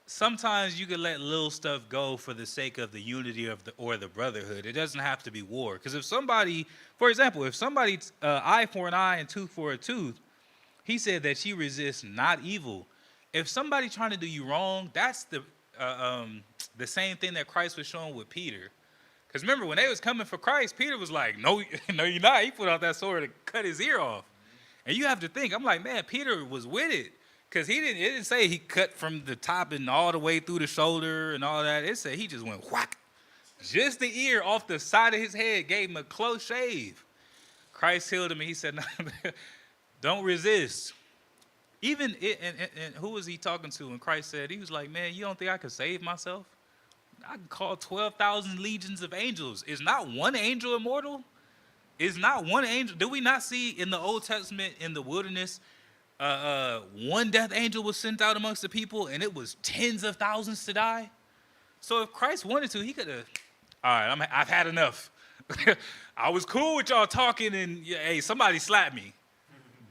Sometimes you can let little stuff go for the sake of the unity of the brotherhood. It doesn't have to be war. Because if somebody, for example, if somebody's eye for an eye and tooth for a tooth, he said that you resist not evil. If somebody trying to do you wrong, that's the same thing that Christ was showing with Peter. Because remember, when they was coming for Christ, Peter was like, no, no, you're not. He put out that sword to cut his ear off. And you have to think, I'm like, man, Peter was with it. Because it didn't say he cut from the top and all the way through the shoulder and all that. It said he just went whack. Just the ear off the side of his head, gave him a close shave. Christ healed him, and he said, no, don't resist. Even, and who was he talking to when Christ said, he was like, man, you don't think I could save myself? I can call 12,000 legions of angels. Is not one angel immortal? Is not one angel? Did we not see in the Old Testament, in the wilderness, one death angel was sent out amongst the people, and it was tens of thousands to die? So if Christ wanted to, he could have, all right, I've had enough. I was cool with y'all talking, and hey, somebody slapped me.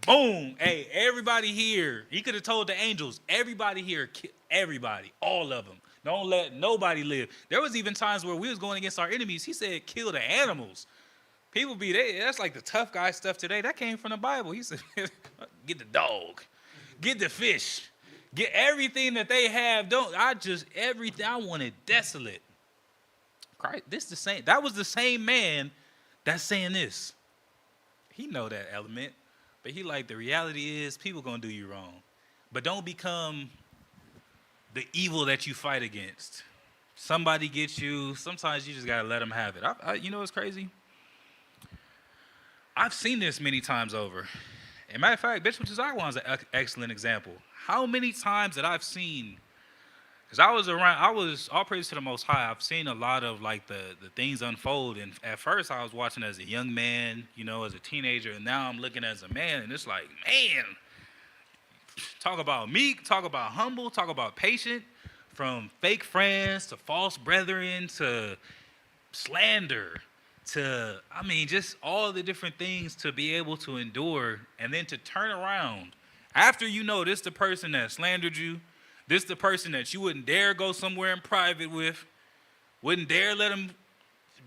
Boom. Hey, everybody here. He could have told the angels, everybody here, everybody, all of them. Don't let nobody live. There was even times where we was going against our enemies. He said, kill the animals. People be there. That's like the tough guy stuff today. That came from the Bible. He said, get the dog. Get the fish. Get everything that they have. Everything. I want it desolate. Christ, that was the same man that's saying this. He know that element. But he like, the reality is people going to do you wrong. But don't become the evil that you fight against. Somebody gets you. Sometimes you just got to let them have it. You know what's crazy? I've seen this many times over. As a matter of fact, Bishop Josiah is an excellent example. How many times that I've seen Because I was all praise to the Most High. I've seen a lot of like the things unfold, and at first I was watching as a young man, you know, as a teenager, and now I'm looking as a man, and it's like, man, talk about meek, talk about humble, talk about patient, from fake friends to false brethren to slander to, I mean, just all the different things to be able to endure, and then to turn around after you know this the person that slandered you, this the person that you wouldn't dare go somewhere in private with, wouldn't dare let them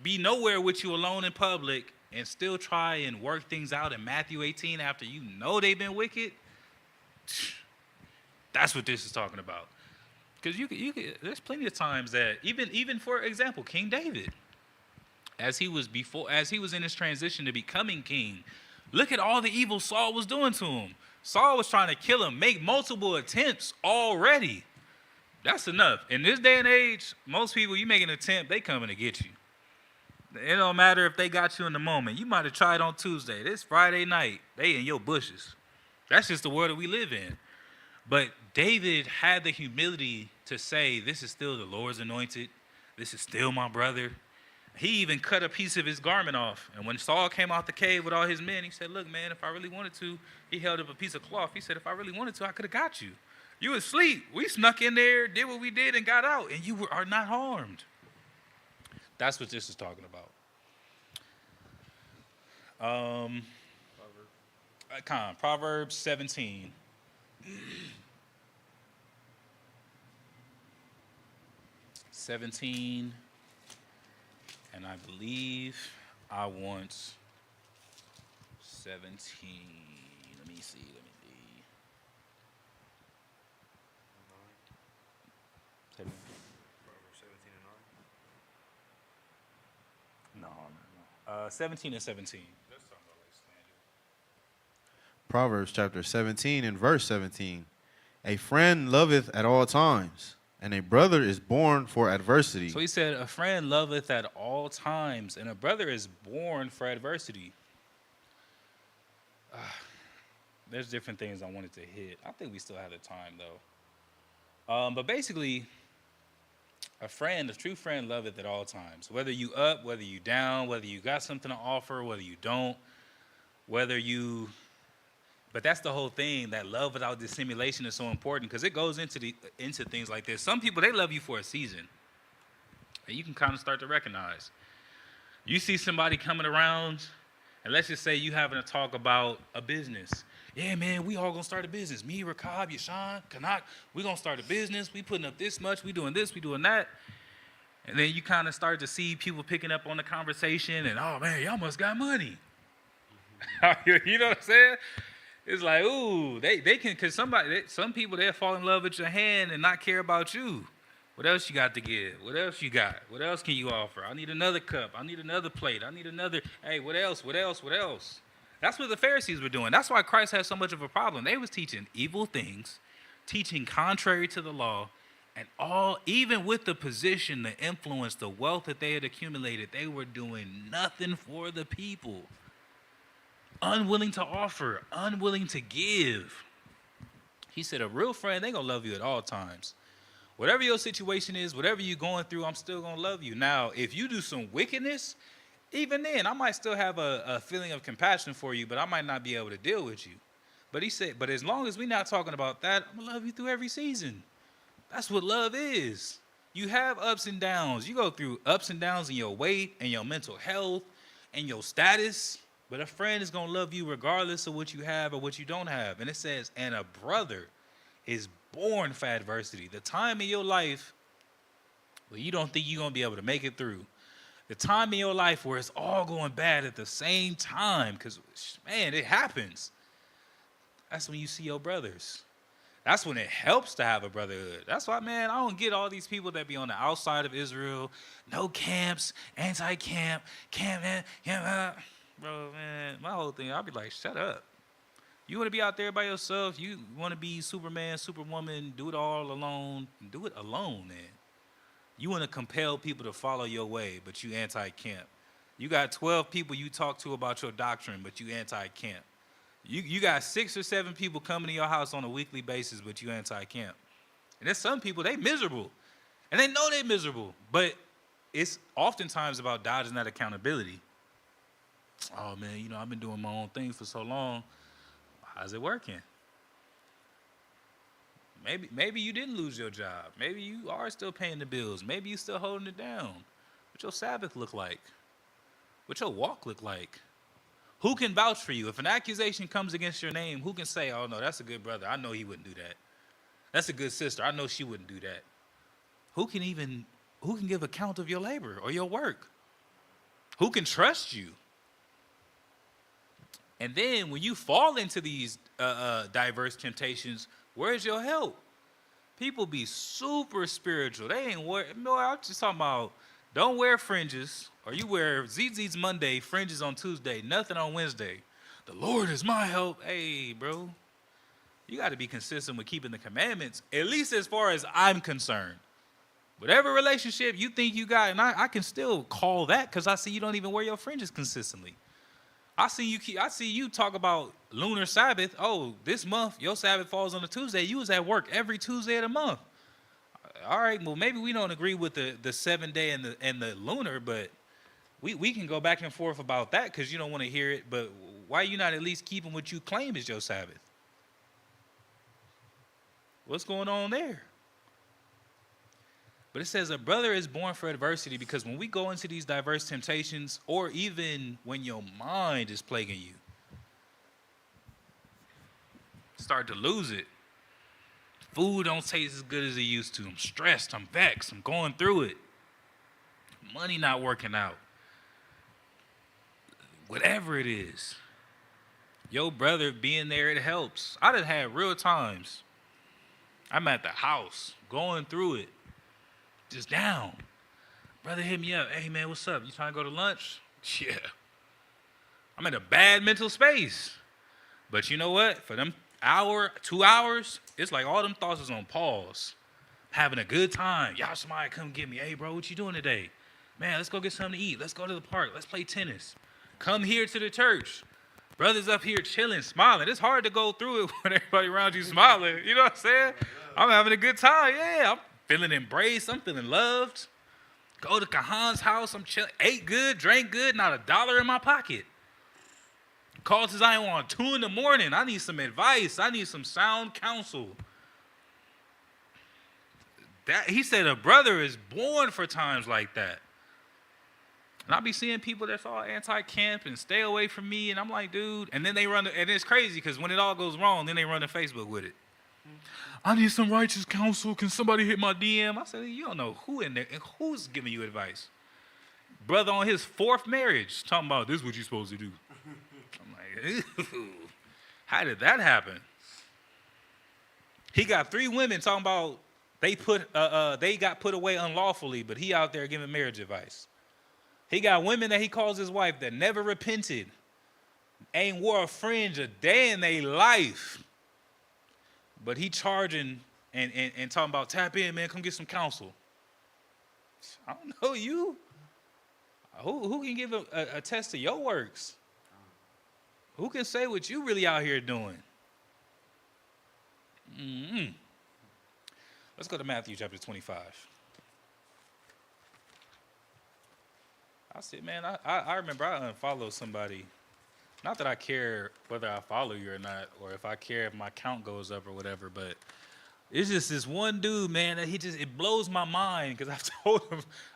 be nowhere with you alone in public, and still try and work things out in Matthew 18 after you know they've been wicked. That's what this is talking about. Because there's plenty of times that even for example, King David, as he was in his transition to becoming king, look at all the evil Saul was doing to him. Saul was trying to kill him, make multiple attempts already. That's enough. In this day and age, most people, you make an attempt, they coming to get you. It don't matter if they got you in the moment. You might have tried on Tuesday. This Friday night, they in your bushes. That's just the world that we live in. But David had the humility to say, this is still the Lord's anointed. This is still my brother. He even cut a piece of his garment off. And when Saul came out the cave with all his men, he said, look, man, if I really wanted to, he held up a piece of cloth. He said, if I really wanted to, I could have got you. You was asleep. We snuck in there, did what we did, and got out, and you are not harmed. That's what this is talking about. Proverbs 17. And I believe I want 17. Let me see. Proverbs 17 and 9? No. 17 and 17. That's talking about like slander. Proverbs chapter 17 and verse 17. A friend loveth at all times, and a brother is born for adversity. So he said, a friend loveth at all times, and a brother is born for adversity. There's different things I wanted to hit. I think we still have the time, though. But basically, a true friend loveth at all times. Whether you up, whether you down, whether you got something to offer, whether you don't, But that's the whole thing, that love without dissimulation is so important, because it goes into things like this. Some people, they love you for a season, and you can kind of start to recognize. You see somebody coming around, and let's just say you having a talk about a business. Yeah, man, we all going to start a business. Me, Rakab, Yashan, Kanak, we going to start a business. We putting up this much. We doing this. We doing that. And then you kind of start to see people picking up on the conversation, and, oh, man, y'all must got money. You know what I'm saying? It's like, ooh, they can, because some people, they'll fall in love with your hand and not care about you. What else you got to give? What else you got? What else can you offer? I need another cup. I need another plate. I need another, hey, what else? What else? What else? That's what the Pharisees were doing. That's why Christ had so much of a problem. They was teaching evil things, teaching contrary to the law, and even with the position, the influence, the wealth that they had accumulated, they were doing nothing for the people. Unwilling to offer, unwilling to give. He said, a real friend, they gonna love you at all times. Whatever your situation is, whatever you're going through, I'm still gonna love you. Now, if you do some wickedness, even then, I might still have a feeling of compassion for you, but I might not be able to deal with you. But he said, but as long as we're not talking about that, I'm gonna love you through every season. That's what love is. You have ups and downs. You go through ups and downs in your weight and your mental health and your status. But a friend is going to love you regardless of what you have or what you don't have. And it says, and a brother is born for adversity. The time in your life where you don't think you're going to be able to make it through. The time in your life where it's all going bad at the same time. Because, man, it happens. That's when you see your brothers. That's when it helps to have a brotherhood. That's why, man, I don't get all these people that be on the outside of Israel. No camps, anti-camp, camp. Bro, man, my whole thing, I'll be like, shut up. You want to be out there by yourself? You want to be Superman, Superwoman, do it all alone? Do it alone, man. You want to compel people to follow your way, but you anti-camp. You got 12 people you talk to about your doctrine, but you anti-camp. You got 6 or 7 people coming to your house on a weekly basis, but you anti-camp. And there's some people, they miserable. And they know they're miserable. But it's oftentimes about dodging that accountability. Oh, man, you know, I've been doing my own thing for so long. How's it working? Maybe you didn't lose your job. Maybe you are still paying the bills. Maybe you still holding it down. What your Sabbath look like? What your walk look like? Who can vouch for you? If an accusation comes against your name, who can say, oh, no, that's a good brother. I know he wouldn't do that. That's a good sister. I know she wouldn't do that. Who can give account of your labor or your work? Who can trust you? And then when you fall into these diverse temptations, where's your help? People be super spiritual. They ain't wear. No, I'm just talking about don't wear fringes, or you wear ZZ's Monday, fringes on Tuesday, nothing on Wednesday. The Lord is my help. Hey, bro, you got to be consistent with keeping the commandments, at least as far as I'm concerned. Whatever relationship you think you got, and I can still call that because I see you don't even wear your fringes consistently. I see you talk about lunar Sabbath. Oh, this month your Sabbath falls on a Tuesday. You was at work every Tuesday of the month. All right, well maybe we don't agree with the 7 day and the lunar, but we can go back and forth about that because you don't want to hear it. But why are you not at least keeping what you claim is your Sabbath? What's going on there? But it says a brother is born for adversity, because when we go into these diverse temptations, or even when your mind is plaguing you, start to lose it. Food don't taste as good as it used to. I'm stressed. I'm vexed. I'm going through it. Money not working out. Whatever it is, your brother being there, it helps. I done had real times. I'm at the house going through it. Just down. Brother hit me up. Hey, man, what's up? You trying to go to lunch? Yeah. I'm in a bad mental space. But you know what? For them 2 hours, it's like all them thoughts is on pause. Having a good time. Y'all, somebody come get me. Hey, bro, what you doing today? Man, let's go get something to eat. Let's go to the park. Let's play tennis. Come here to the church. Brothers up here chilling, smiling. It's hard to go through it when everybody around you smiling. You know what I'm saying? I'm having a good time. Yeah, I'm feeling embraced. I'm feeling loved. Go to Kahan's house. I'm chilling. Ate good, drank good, not $1 in my pocket. Called his eye on 2 in the morning. I need some advice. I need some sound counsel. He said a brother is born for times like that. And I be seeing people that's all anti-camp and stay away from me. And I'm like, dude. And then they run, and it's crazy because when it all goes wrong, then they run to Facebook with it. I need some righteous counsel. Can somebody hit my DM? I said, you don't know who in there and who's giving you advice. Brother on his 4th marriage talking about this is what you're supposed to do. I'm like, ew, how did that happen? He got 3 women talking about they got put away unlawfully, but he out there giving marriage advice. He got women that he calls his wife that never repented, ain't wore a fringe a day in their life. But he charging and talking about tap in, man, come get some counsel. I don't know you. Who can give a test to your works? Who can say what you really out here doing? Let's go to Matthew chapter 25. I said, man, I remember I unfollowed somebody. Not that I care whether I follow you or not, or if I care if my count goes up or whatever, but it's just this one dude, man, that it blows my mind because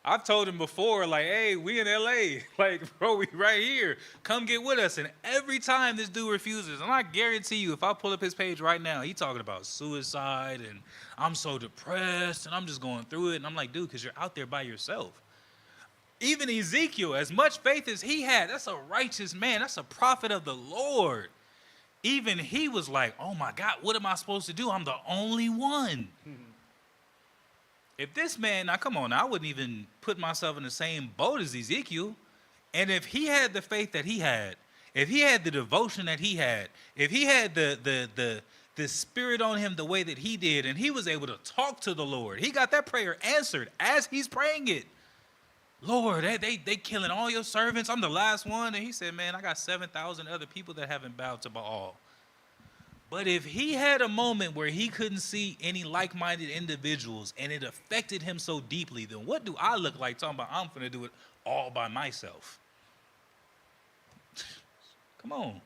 I've told him before, like, hey, we in LA, like, bro, we right here, come get with us. And every time this dude refuses, and I guarantee you, if I pull up his page right now, he talking about suicide and I'm so depressed and I'm just going through it. And I'm like, dude, because you're out there by yourself. Even Ezekiel, as much faith as he had, that's a righteous man. That's a prophet of the Lord. Even he was like, oh my God, what am I supposed to do? I'm the only one. If this man, now come on, I wouldn't even put myself in the same boat as Ezekiel. And if he had the faith that he had, if he had the devotion that he had, if he had the spirit on him the way that he did, and he was able to talk to the Lord, he got that prayer answered as he's praying it. Lord, they killing all your servants. I'm the last one. And he said, man, I got 7,000 other people that haven't bowed to Baal. But if he had a moment where he couldn't see any like-minded individuals and it affected him so deeply, then what do I look like talking about I'm finna do it all by myself? Come on.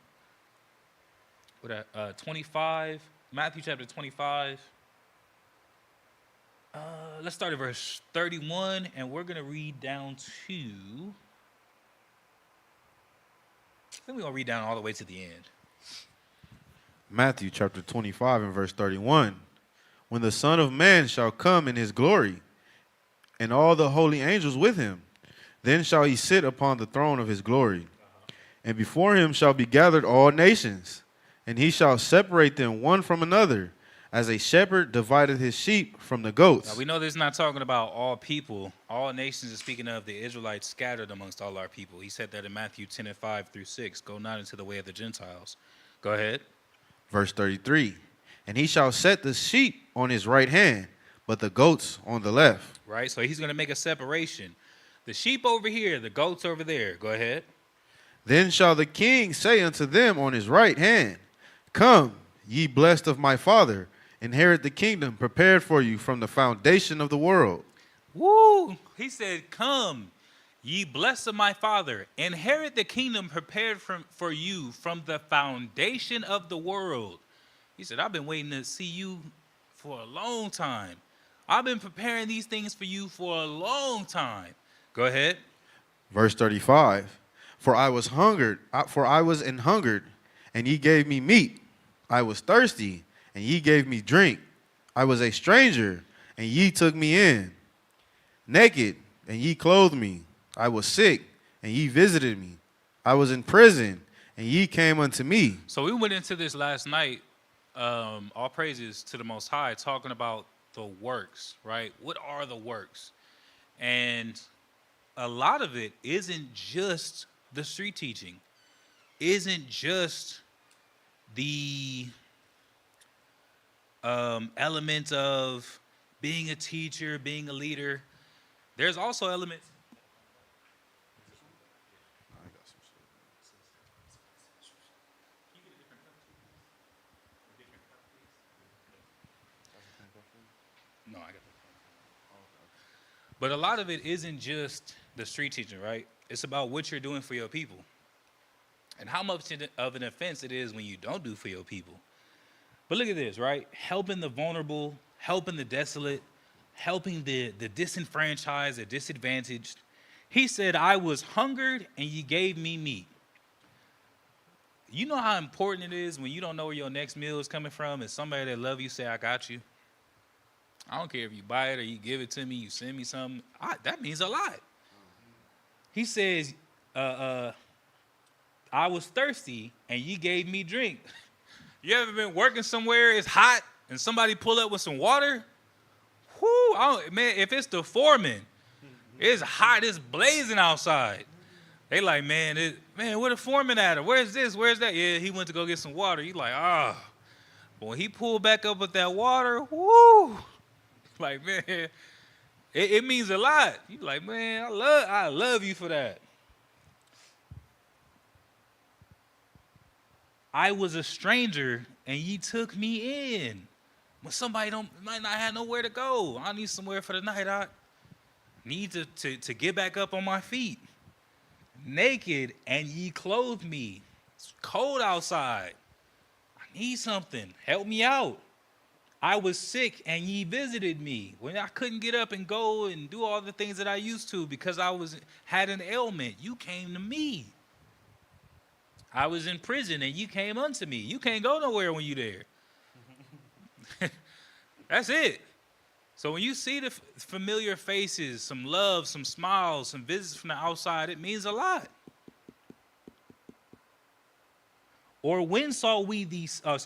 What 25, Matthew chapter 25. Let's start at verse 31, and we're gonna read down to. I think we're gonna read down all the way to the end. Matthew chapter 25 and verse 31. When the Son of Man shall come in his glory, and all the holy angels with him, then shall he sit upon the throne of his glory. And before him shall be gathered all nations, and he shall separate them one from another, as a shepherd divideth his sheep from the goats. Now we know this is not talking about all people. All nations is speaking of the Israelites scattered amongst all our people. He said that in Matthew 10 and 5 through 6. Go not into the way of the Gentiles. Go ahead. Verse 33. And he shall set the sheep on his right hand, but the goats on the left. Right? So he's going to make a separation. The sheep over here, the goats over there. Go ahead. Then shall the king say unto them on his right hand, Come, ye blessed of my Father, inherit the kingdom prepared for you from the foundation of the world. Woo! He said, Come, ye blessed of my Father, inherit the kingdom prepared for you from the foundation of the world. He said, I've been waiting to see you for a long time. I've been preparing these things for you for a long time. Go ahead. Verse 35. For I was an hungered, and ye gave me meat. I was thirsty, and ye gave me drink. I was a stranger, and ye took me in. Naked, and ye clothed me. I was sick, and ye visited me. I was in prison, and ye came unto me. So we went into this last night, all praises to the Most High, talking about the works, right? What are the works? And a lot of it isn't just the street teaching, isn't just the element of being a teacher, being a leader. There's also elements. No, I got that. But a lot of it isn't just the street teaching, right? It's about what you're doing for your people. And how much of an offense it is when you don't do for your people. But look at this, right? Helping the vulnerable, helping the desolate, helping the disenfranchised, the disadvantaged. He said, I was hungered and you gave me meat. You know how important it is when you don't know where your next meal is coming from and somebody that loves you say, I got you. I don't care if you buy it or you give it to me, you send me something. That means a lot. He says, I was thirsty and you gave me drink. You ever been working somewhere, it's hot, and somebody pull up with some water? Whoo, man, if it's the foreman, it's hot, it's blazing outside. They like, man, where the foreman at? Or where's this, where's that? Yeah, he went to go get some water. You like, ah. But when he pulled back up with that water, whoo. Like, man, it means a lot. You like, man, I love you for that. I was a stranger and ye took me in. When somebody might not have nowhere to go. I need somewhere for the night. I need to get back up on my feet. Naked and ye clothed me. It's cold outside. I need something. Help me out. I was sick and ye visited me. When I couldn't get up and go and do all the things that I used to because I had an ailment, you came to me. I was in prison and you came unto me. You can't go nowhere when you there. That's it. So when you see the familiar faces, some love, some smiles, some visits from the outside, it means a lot. Or when saw we these, verse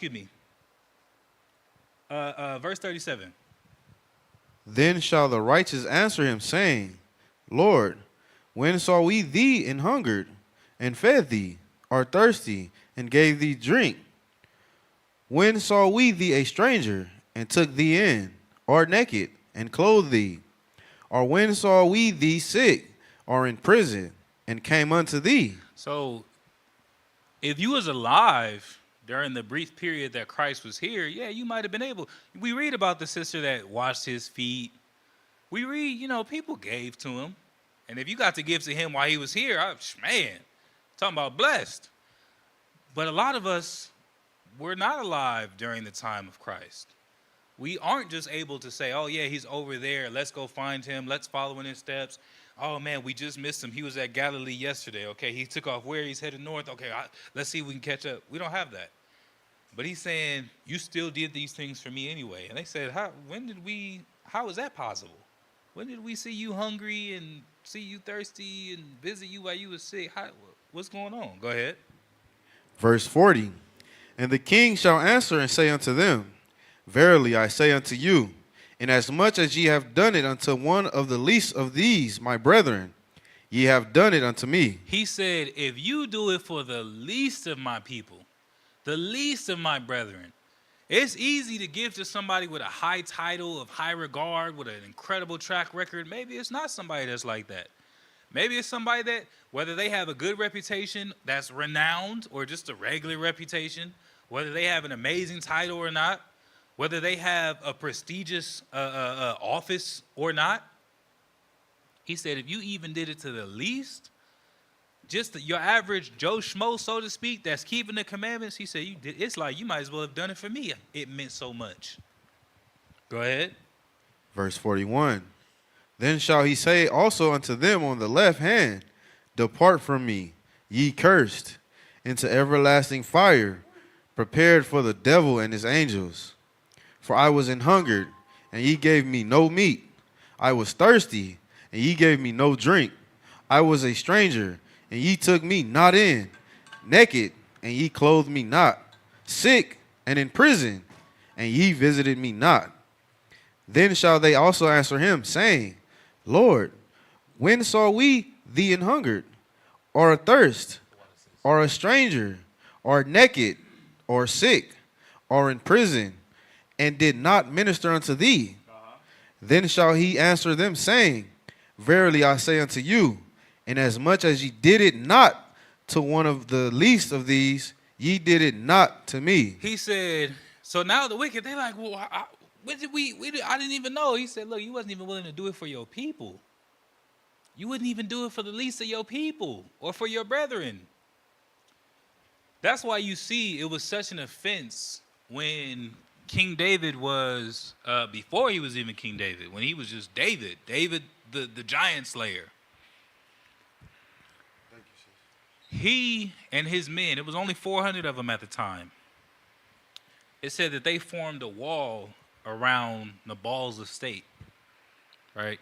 37. Then shall the righteous answer him, saying, Lord, when saw we thee an hungered, and fed thee, or thirsty, and gave thee drink? When saw we thee a stranger, and took thee in, or naked, and clothed thee? Or when saw we thee sick, or in prison, and came unto thee? So, if you was alive during the brief period that Christ was here, yeah, you might have been able. We read about the sister that washed his feet. We read, people gave to him. And if you got to give to him while he was here, man, talking about blessed. But a lot of us were not alive during the time of Christ. We aren't just able to say, oh, yeah, he's over there. Let's go find him. Let's follow in his steps. Oh, man, we just missed him. He was at Galilee yesterday. Okay, he took off where? He's headed north. Okay, let's see if we can catch up. We don't have that. But he's saying, you still did these things for me anyway. And they said, how is that possible? When did we see you hungry and see you thirsty and visit you while you were sick? What's going on? Go ahead. Verse 40. And the king shall answer and say unto them, Verily I say unto you, inasmuch as ye have done it unto one of the least of these, my brethren, ye have done it unto me. He said, if you do it for the least of my people, the least of my brethren, it's easy to give to somebody with a high title, of high regard, with an incredible track record. Maybe it's not somebody that's like that. Maybe it's somebody that, whether they have a good reputation that's renowned or just a regular reputation, whether they have an amazing title or not, whether they have a prestigious office or not. He said, if you even did it to the least, just your average Joe Schmo, so to speak, that's keeping the commandments, he said, it's like you might as well have done it for me. It meant so much. Go ahead. Verse 41. Then shall he say also unto them on the left hand, Depart from me, ye cursed, into everlasting fire, prepared for the devil and his angels. For I was an hungered, and ye gave me no meat. I was thirsty, and ye gave me no drink. I was a stranger, and ye took me not in. Naked, and ye clothed me not. Sick, and in prison, and ye visited me not. Then shall they also answer him, saying, Lord, when saw we thee an hungered, or athirst, or a stranger, or naked, or sick, or in prison, and did not minister unto thee? Then shall he answer them, saying, Verily I say unto you, inasmuch as ye did it not to one of the least of these, ye did it not to me. He said, so now the wicked, they like, well, I didn't even know. He said, look, you wasn't even willing to do it for your people. You wouldn't even do it for the least of your people or for your brethren. That's why you see it was such an offense when King David was, before he was even King David, when he was just David the giant slayer. He and his men, it was only 400 of them at the time. It said that they formed a wall around Nabal's estate, right?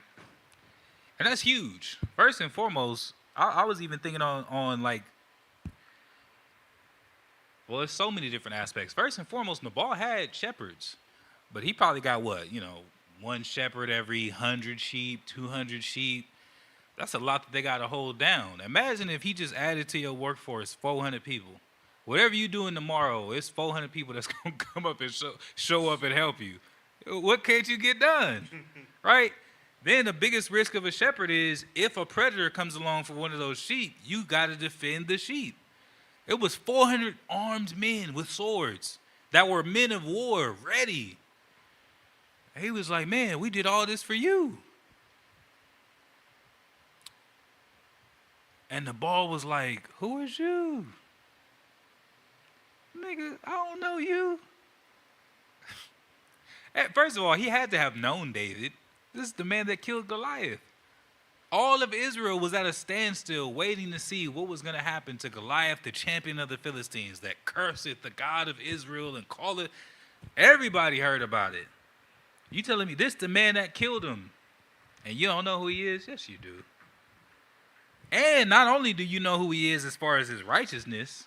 And that's huge. First and foremost, I was even thinking on like, well, there's so many different aspects. First and foremost, Nabal had shepherds, but he probably got one shepherd every 100 sheep, 200 sheep. That's a lot that they got to hold down. Imagine if he just added to your workforce 400 people. Whatever you doing tomorrow, it's 400 people that's going to come up and show up and help you. What can't you get done, right? Then the biggest risk of a shepherd is if a predator comes along for one of those sheep, you got to defend the sheep. It was 400 armed men with swords that were men of war, ready. He was like, man, we did all this for you. And the ball was like, who is you? Nigga, I don't know you. First of all, he had to have known David. This is the man that killed Goliath. All of Israel was at a standstill waiting to see what was going to happen to Goliath, the champion of the Philistines, that curseth the God of Israel and call it. Everybody heard about it. You telling me this the man that killed him and you don't know who he is? Yes, you do. And not only do you know who he is as far as his righteousness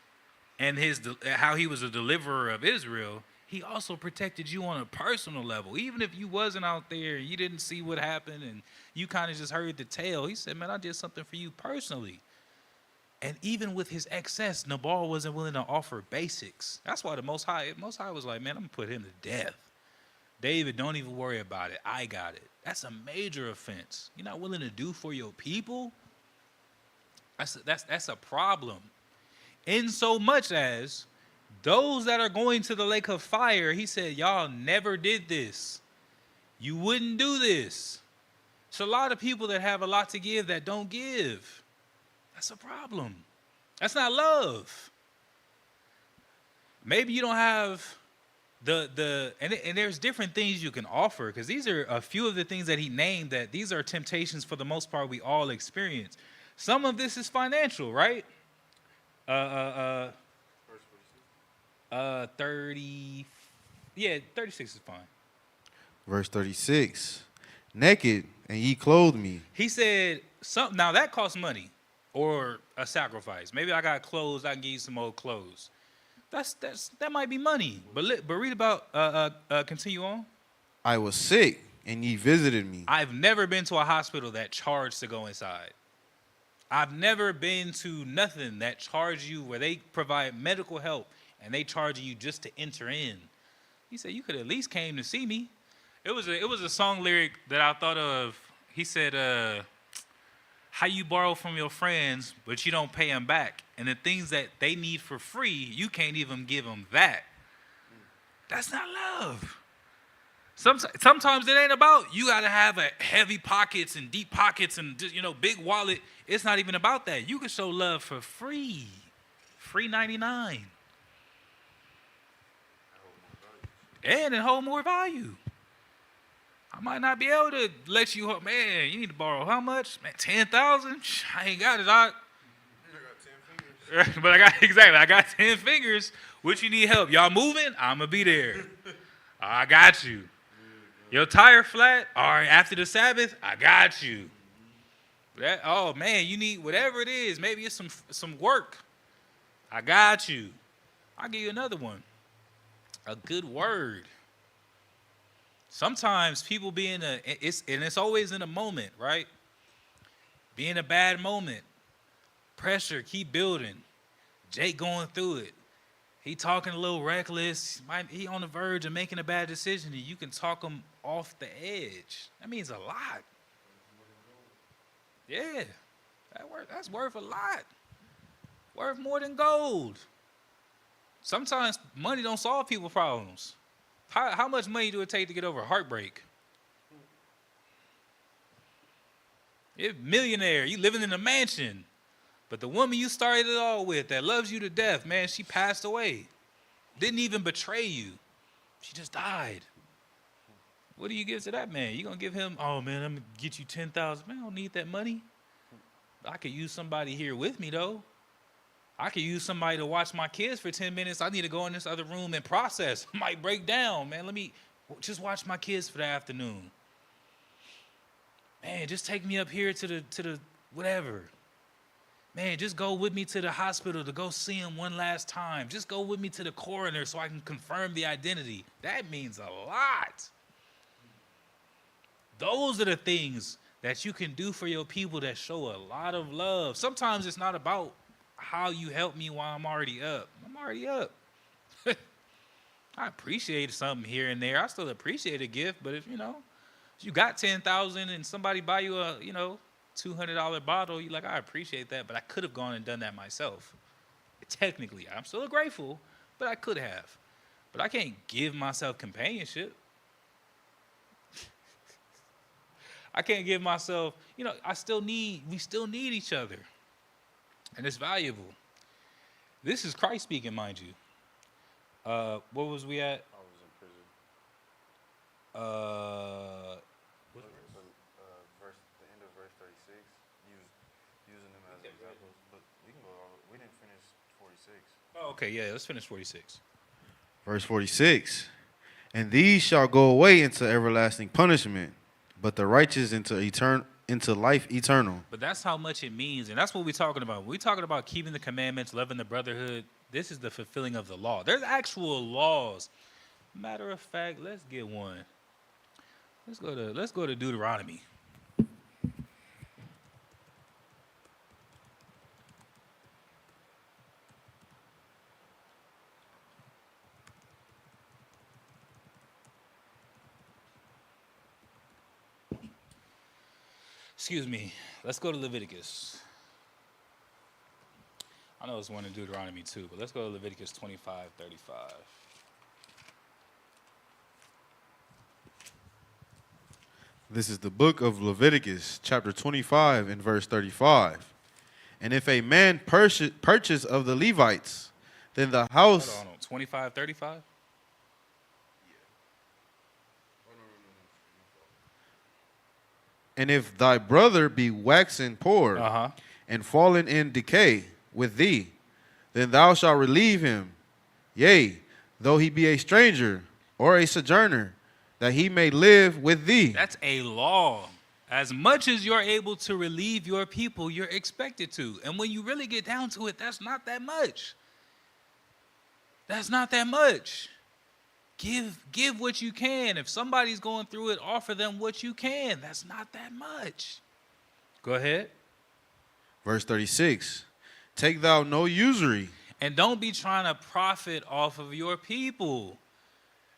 and how he was a deliverer of Israel, he also protected you on a personal level. Even if you wasn't out there and you didn't see what happened and you kind of just heard the tale, he said, man, I did something for you personally. And even with his excess, Nabal wasn't willing to offer basics. That's why the Most High was like, man, I'm going to put him to death. David, don't even worry about it. I got it. That's a major offense. You're not willing to do for your people? That's a problem. In so much as Those that are going to the lake of fire, he said, y'all never did this. You wouldn't do this. It's a lot of people that have a lot to give that don't give. That's a problem. That's not love. Maybe you don't have and there's different things you can offer, because these are a few of the things that he named, that these are temptations for the most part we all experience. Some of this is financial, right? 30, yeah, 36 is fine. Verse 36. Naked, and ye clothed me. He said, now that costs money or a sacrifice. Maybe I got clothes, I can give you some old clothes. That might be money. But read about, continue on. I was sick, and ye visited me. I've never been to a hospital that charged to go inside. I've never been to nothing that charged you, where they provide medical help and they charge you just to enter in. He said, you could at least came to see me. It was a song lyric that I thought of. He said, how you borrow from your friends, but you don't pay them back. And the things that they need for free, you can't even give them that. That's not love. Sometimes it ain't about you got to have a heavy pockets and deep pockets and big wallet. It's not even about that. You can show love for free. Free 99. And it hold more value. I might not be able to let you, man, you need to borrow how much? Man, 10,000? I ain't got it. But I got 10 fingers. What you need help? Y'all moving? I'm going to be there. I got you. Your tire flat? All right, after the Sabbath, I got you. Oh, man, you need whatever it is. Maybe it's some work. I got you. I'll give you another one. A good word. Sometimes people it's always in a moment, right? Be in a bad moment. Pressure, keep building. Jake going through it. He talking a little reckless. He on the verge of making a bad decision, and you can talk him off the edge. That means a lot. Yeah, that's worth a lot. Worth more than gold. Sometimes money don't solve people's problems. How much money do it take to get over a heartbreak? You're a millionaire. You living in a mansion. But the woman you started it all with that loves you to death, man, she passed away. Didn't even betray you. She just died. What do you give to that man? You going to give him, oh, man, I'm going to get you 10,000. Man, I don't need that money. I could use somebody here with me, though. I could use somebody to watch my kids for 10 minutes. I need to go in this other room and process. I might break down, man. Let me just watch my kids for the afternoon. Man, just take me up here to the whatever. Man, just go with me to the hospital to go see him one last time. Just go with me to the coroner so I can confirm the identity. That means a lot. Those are the things that you can do for your people that show a lot of love. Sometimes it's not about how you help me while I'm already up. I'm already up. I appreciate something here and there. I still appreciate a gift, but if you got 10,000 and somebody buy you a, $200 bottle, you're like, I appreciate that, but I could have gone and done that myself. Technically, I'm still grateful, but I could have. But I can't give myself companionship. I can't give myself, we still need each other. And it's valuable. This is Christ speaking, mind you. What was we at? I was in prison. The end of verse 36, using them as examples. But we can go over. We didn't finish 46. Oh, okay, yeah, let's finish 46. Verse 46. And these shall go away into everlasting punishment, but the righteous into life eternal. But that's how much it means, and that's what we're talking about. When we're talking about keeping the commandments, loving the brotherhood, this is the fulfilling of the law. There's actual laws. Matter of fact, let's get one. Let's go to Deuteronomy. Excuse me. Let's go to Leviticus. I know it's one in Deuteronomy too, but let's go to Leviticus 25:35. This is the book of Leviticus, chapter 25, and verse 35. And if a man purchase of the Levites, then the house. Hold on. 25:35. And if thy brother be waxen poor Uh-huh. and fallen in decay with thee, then thou shalt relieve him, yea, though he be a stranger or a sojourner, that he may live with thee. That's a law. As much as you're able to relieve your people, you're expected to. And when you really get down to it, that's not that much. That's not that much. Give what you can. If somebody's going through it, offer them what you can. That's not that much. Go ahead. Verse 36, take thou no usury. And don't be trying to profit off of your people.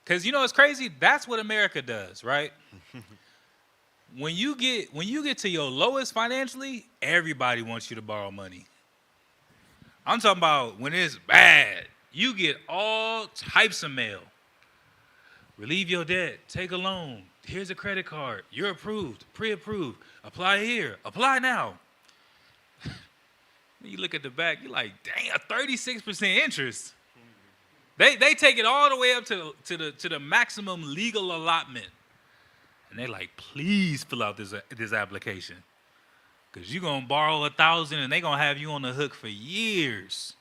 Because you know it's crazy? That's what America does, right? When you get to your lowest financially, everybody wants you to borrow money. I'm talking about when it's bad. You get all types of mail. Relieve your debt. Take a loan. Here's a credit card. You're approved. Pre-approved. Apply here. Apply now. You look at the back, you're like, dang, a 36% interest. They take it all the way up to the maximum legal allotment. And they're like, please fill out this application. Because you're going to borrow $1,000 and they're going to have you on the hook for years.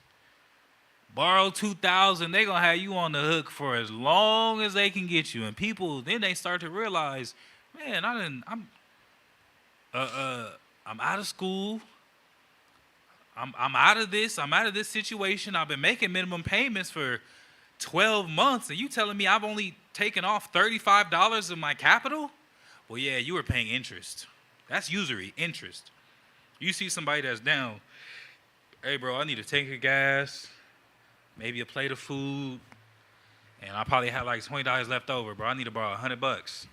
Borrow $2,000, they're going to have you on the hook for as long as they can get you. And people, then they start to realize, man, I'm out of school. I'm out of this. I'm out of this situation. I've been making minimum payments for 12 months, and you telling me I've only taken off $35 of my capital? Well, yeah, you were paying interest. That's usury, interest. You see somebody that's down, hey, bro, I need a tank of gas, maybe a plate of food, and I probably have like $20 left over, bro. I need to borrow $100.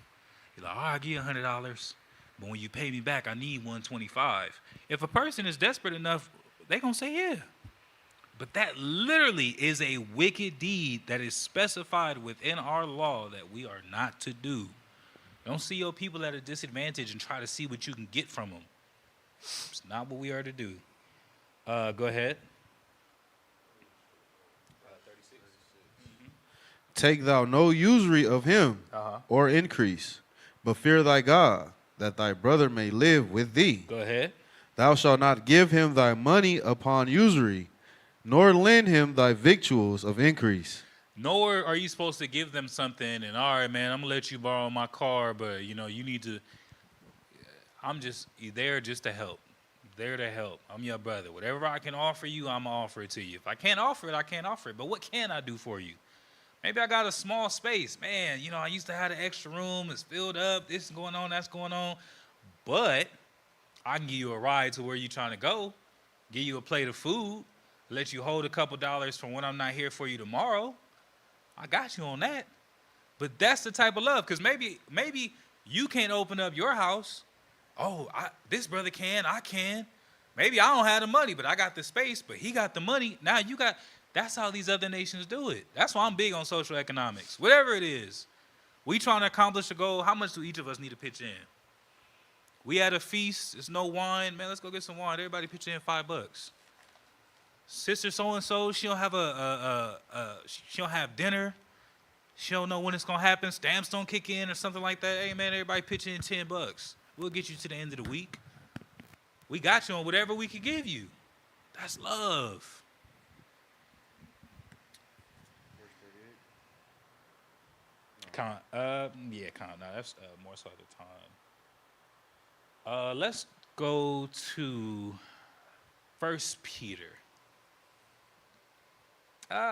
You're like, all right, I'll give you $100, but when you pay me back, I need $125. If a person is desperate enough, they're going to say yeah. But that literally is a wicked deed that is specified within our law that we are not to do. Don't see your people at a disadvantage and try to see what you can get from them. It's not what we are to do. Go ahead. 36. Take thou no usury of him or increase, but fear thy God, that thy brother may live with thee. Go ahead. Thou shalt not give him thy money upon usury, nor lend him thy victuals of increase. Nor are you supposed to give them something and, all right, man, I'm going to let you borrow my car, but, you know, you need to, I'm just there just to help. There to help. I'm your brother. Whatever I can offer you, I'm going to offer it to you. If I can't offer it, I can't offer it. But what can I do for you? Maybe I got a small space. Man, you know, I used to have an extra room. It's filled up. This is going on. That's going on. But I can give you a ride to where you're trying to go, give you a plate of food, let you hold a couple dollars from when I'm not here for you tomorrow. I got you on that. But that's the type of love, because maybe you can't open up your house. Oh, this brother can, I can. Maybe I don't have the money, but I got the space, but he got the money. Now you got, that's how these other nations do it. That's why I'm big on social economics. Whatever it is, we trying to accomplish a goal. How much do each of us need to pitch in? We at a feast, there's no wine. Man, let's go get some wine. Everybody pitch in $5. Sister so-and-so, she don't have she don't have dinner. She don't know when it's going to happen. Stamps don't kick in or something like that. Hey, man, everybody pitch in $10. We'll get you to the end of the week. We got you on whatever we can give you. That's love. Count. No, that's more so at the time. Let's go to 1 Peter.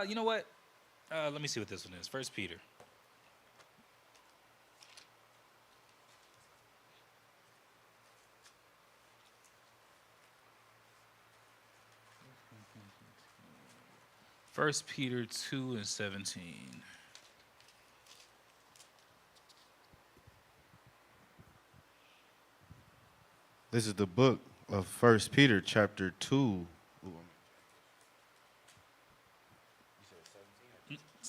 You know what? Let me see what this one is. 1 Peter. First Peter 2:17. This is the book of 1 Peter chapter 2.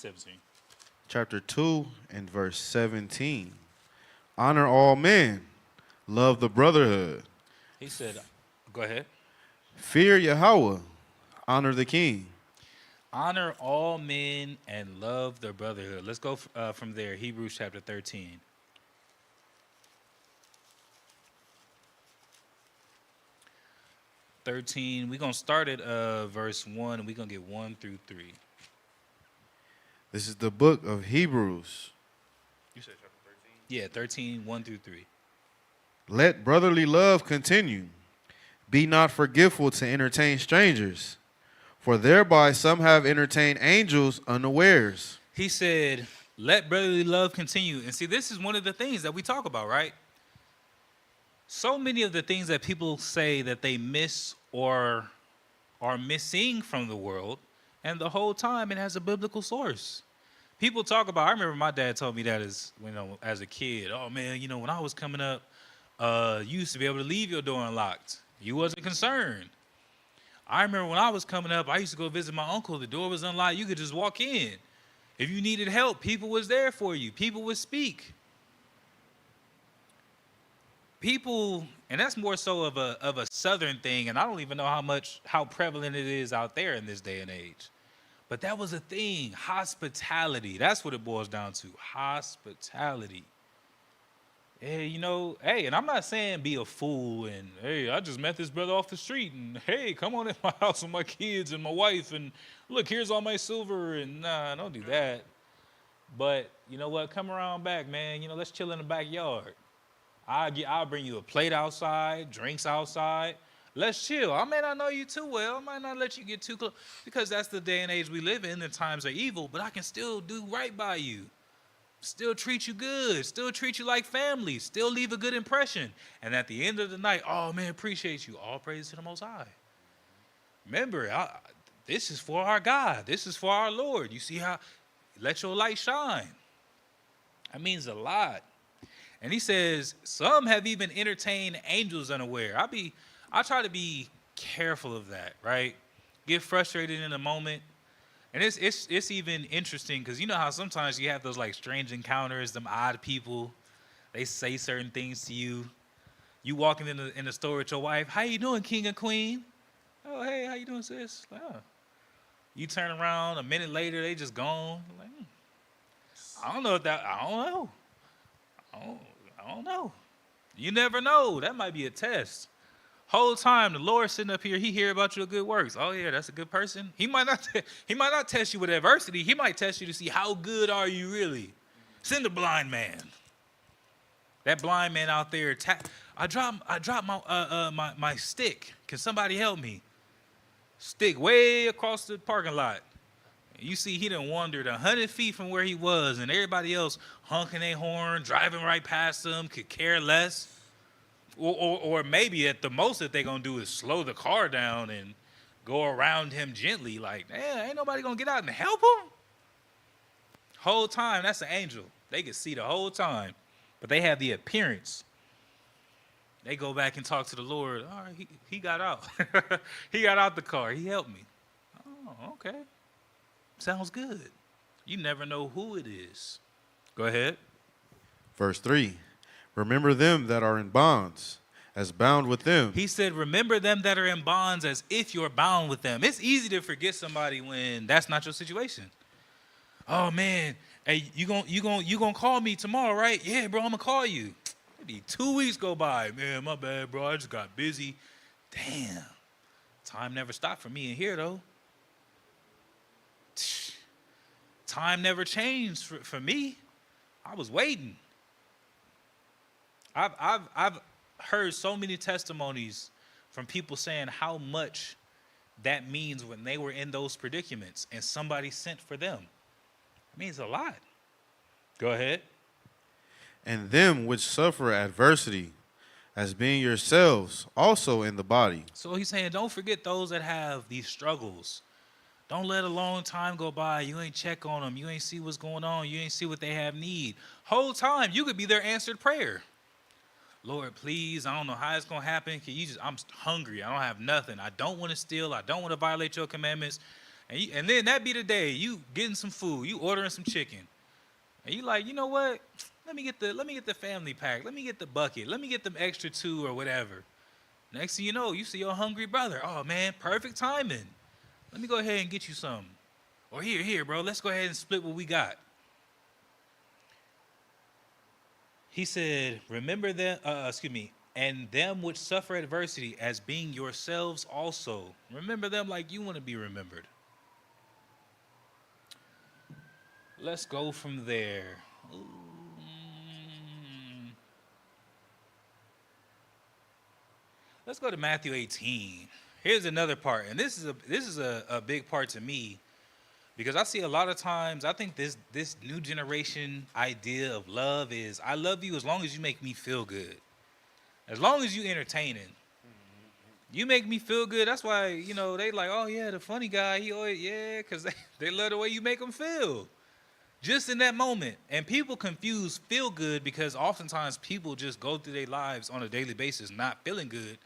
17. Chapter 2 and verse 17. Honor all men. Love the brotherhood. He said, go ahead. Fear Yahweh. Honor the king. Honor all men and love their brotherhood. Let's go from there. Hebrews chapter 13. We're going to start at verse 1, and we're going to get 1 through 3. This is the book of Hebrews. You said chapter 13? Yeah, 13, 1 through 3. Let brotherly love continue. Be not forgetful to entertain strangers, for thereby some have entertained angels unawares. He said, let brotherly love continue. And see, this is one of the things that we talk about, right? So many of the things that people say that they miss or are missing from the world, and the whole time it has a biblical source. People talk about, I remember my dad told me that as a kid. Oh, man, when I was coming up, you used to be able to leave your door unlocked. You wasn't concerned. I remember when I was coming up, I used to go visit my uncle. The door was unlocked. You could just walk in. If you needed help, people was there for you. People would speak. People, and that's more so of a southern thing, and I don't even know how prevalent it is out there in this day and age. But that was a thing, hospitality. That's what it boils down to, hospitality. Hey, and I'm not saying be a fool and, hey, I just met this brother off the street and, hey, come on in my house with my kids and my wife and look, here's all my silver and nah, don't do that. But you know what? Come around back, man. Let's chill in the backyard. I'll bring you a plate outside, drinks outside. Let's chill. I may not know you too well. I might not let you get too close because that's the day and age we live in. The times are evil, but I can still do right by you. Still treat you good, still treat you like family, still leave a good impression. And at the end of the night, oh man, appreciate you. All praise to the Most High. Remember, this is for our God. This is for our Lord. You see how, let your light shine. That means a lot. And he says, some have even entertained angels unaware. I try to be careful of that, right? Get frustrated in a moment. And it's even interesting because you know how sometimes you have those like strange encounters, them odd people, they say certain things to you. You walking in the store with your wife, how you doing, king and queen? Oh, hey, how you doing, sis? Oh. You turn around, a minute later, they just gone. Like, I don't know. I don't know. You never know. That might be a test. Whole time the Lord sitting up here, he hear about your good works. Oh yeah, that's a good person. He might not test you with adversity. He might test you to see how good are you really. Send the blind man. That blind man out there. I dropped my stick. Can somebody help me? Stick way across the parking lot. You see, he done wandered 100 feet from where he was, and everybody else honking their horn, driving right past him, could care less. Or maybe at the most that they're going to do is slow the car down and go around him gently like, man, ain't nobody going to get out and help him? Whole time, that's an angel. They can see the whole time, but they have the appearance. They go back and talk to the Lord. All right, he got out. He got out the car. He helped me. Oh, okay. Sounds good. You never know who it is. Go ahead. Verse 3. Remember them that are in bonds, as bound with them. He said, remember them that are in bonds as if you're bound with them. It's easy to forget somebody when that's not your situation. Oh, man, hey, you gonna call me tomorrow, right? Yeah, bro, I'm going to call you. Maybe 2 weeks go by. Man, my bad, bro. I just got busy. Damn. Time never stopped for me in here, though. Time never changed for me. I was waiting. I've heard so many testimonies from people saying how much that means when they were in those predicaments and somebody sent for them. It means a lot. Go ahead. And them which suffer adversity, as being yourselves also in the body. So he's saying, don't forget those that have these struggles. Don't let a long time go by. You ain't check on them. You ain't see what's going on. You ain't see what they have need. Whole time, you could be their answered prayer. Lord, please, I don't know how it's going to happen. I'm hungry. I don't have nothing. I don't want to steal. I don't want to violate your commandments. And then that be the day you getting some food, you ordering some chicken, and you like, you know what? Let me get the family pack. Let me get the bucket. Let me get them extra 2 or whatever. Next thing you know, you see your hungry brother. Oh man, perfect timing. Let me go ahead and get you some. Or here, bro. Let's go ahead and split what we got. He said, remember them, and them which suffer adversity as being yourselves also. Remember them like you want to be remembered. Let's go from there. Let's go to Matthew 18. Here's another part, and this is a big part to me, because I see a lot of times, I think this new generation idea of love is, I love you as long as you make me feel good. As long as you entertaining. You make me feel good. That's why, they like, oh yeah, the funny guy, he always, yeah, because they love the way you make them feel. Just in that moment. And people confuse feel good, because oftentimes people just go through their lives on a daily basis not feeling good.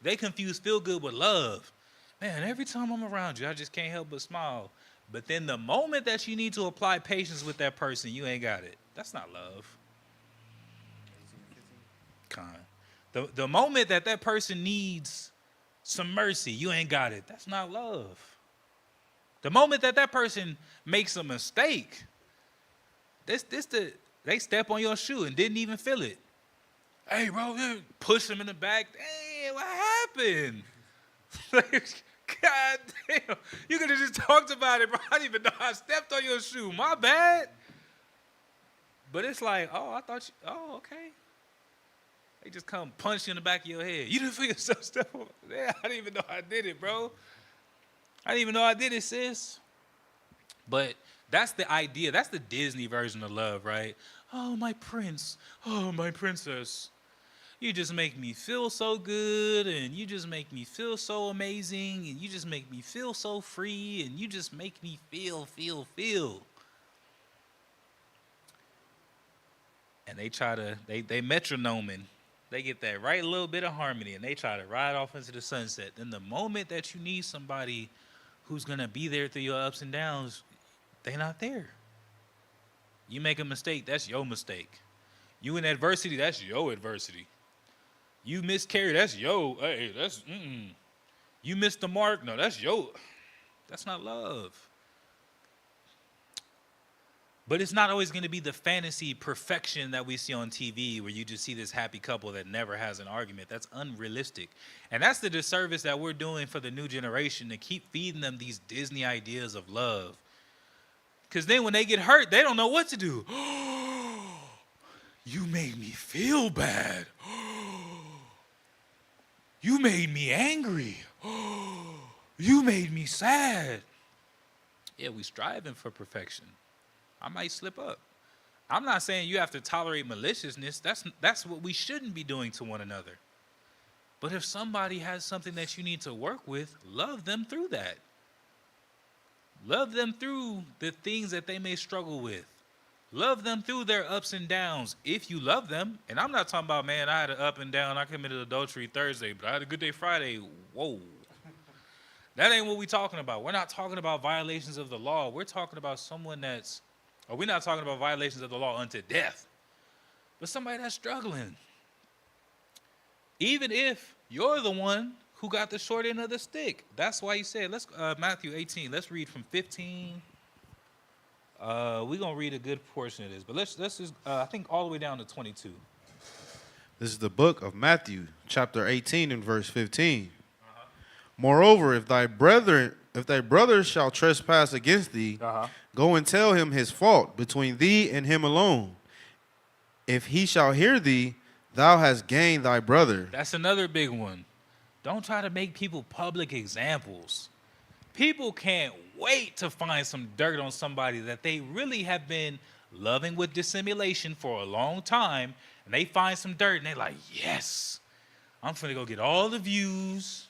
They confuse feel good with love. Man, every time I'm around you, I just can't help but smile. But then the moment that you need to apply patience with that person, you ain't got it. That's not love. The moment that person needs some mercy, you ain't got it. That's not love. The moment that person makes a mistake, they step on your shoe and didn't even feel it. Hey, bro, push them in the back. Damn, what happened? God damn. You could have just talked about it, bro. I didn't even know I stepped on your shoe. My bad. But it's like, okay. They just come punch you in the back of your head. You didn't feel yourself step on. Yeah, I didn't even know I did it, bro. I didn't even know I did it, sis. But that's the idea. That's the Disney version of love, right? Oh, my prince. Oh, my princess. You just make me feel so good, and you just make me feel so amazing, and you just make me feel so free, and you just make me feel. And they try to, they metronoming. They get that right little bit of harmony, and they try to ride off into the sunset. Then the moment that you need somebody who's going to be there through your ups and downs, they're not there. You make a mistake, that's your mistake. You in adversity, that's your adversity. You miscarry, that's You missed the mark, no, that's not love. But it's not always going to be the fantasy perfection that we see on TV, where you just see this happy couple that never has an argument. That's unrealistic. And that's the disservice that we're doing for the new generation, to keep feeding them these Disney ideas of love. Because then when they get hurt, they don't know what to do. You made me feel bad. You made me angry. You made me sad. Yeah, we striving for perfection. I might slip up. I'm not saying you have to tolerate maliciousness. That's what we shouldn't be doing to one another. But if somebody has something that you need to work with, love them through that. Love them through the things that they may struggle with. Love them through their ups and downs, if you love them. And I'm not talking about, man, I had an up and down. I committed adultery Thursday, but I had a good day Friday. Whoa. That ain't what we're talking about. We're not talking about violations of the law. We're talking about we're not talking about violations of the law unto death. But somebody that's struggling. Even if you're the one who got the short end of the stick. That's why he said, let's Matthew 18. Let's read from 15. We're going to read a good portion of this. But let's just, I think all the way down to 22. This is the book of Matthew, chapter 18 and verse 15. Moreover, if thy brother shall trespass against thee, go and tell him his fault between thee and him alone. If he shall hear thee, thou hast gained thy brother. That's another big one. Don't try to make people public examples. People can't wait to find some dirt on somebody that they really have been loving with dissimulation for a long time, and they find some dirt and they're like, yes, I'm finna go get all the views.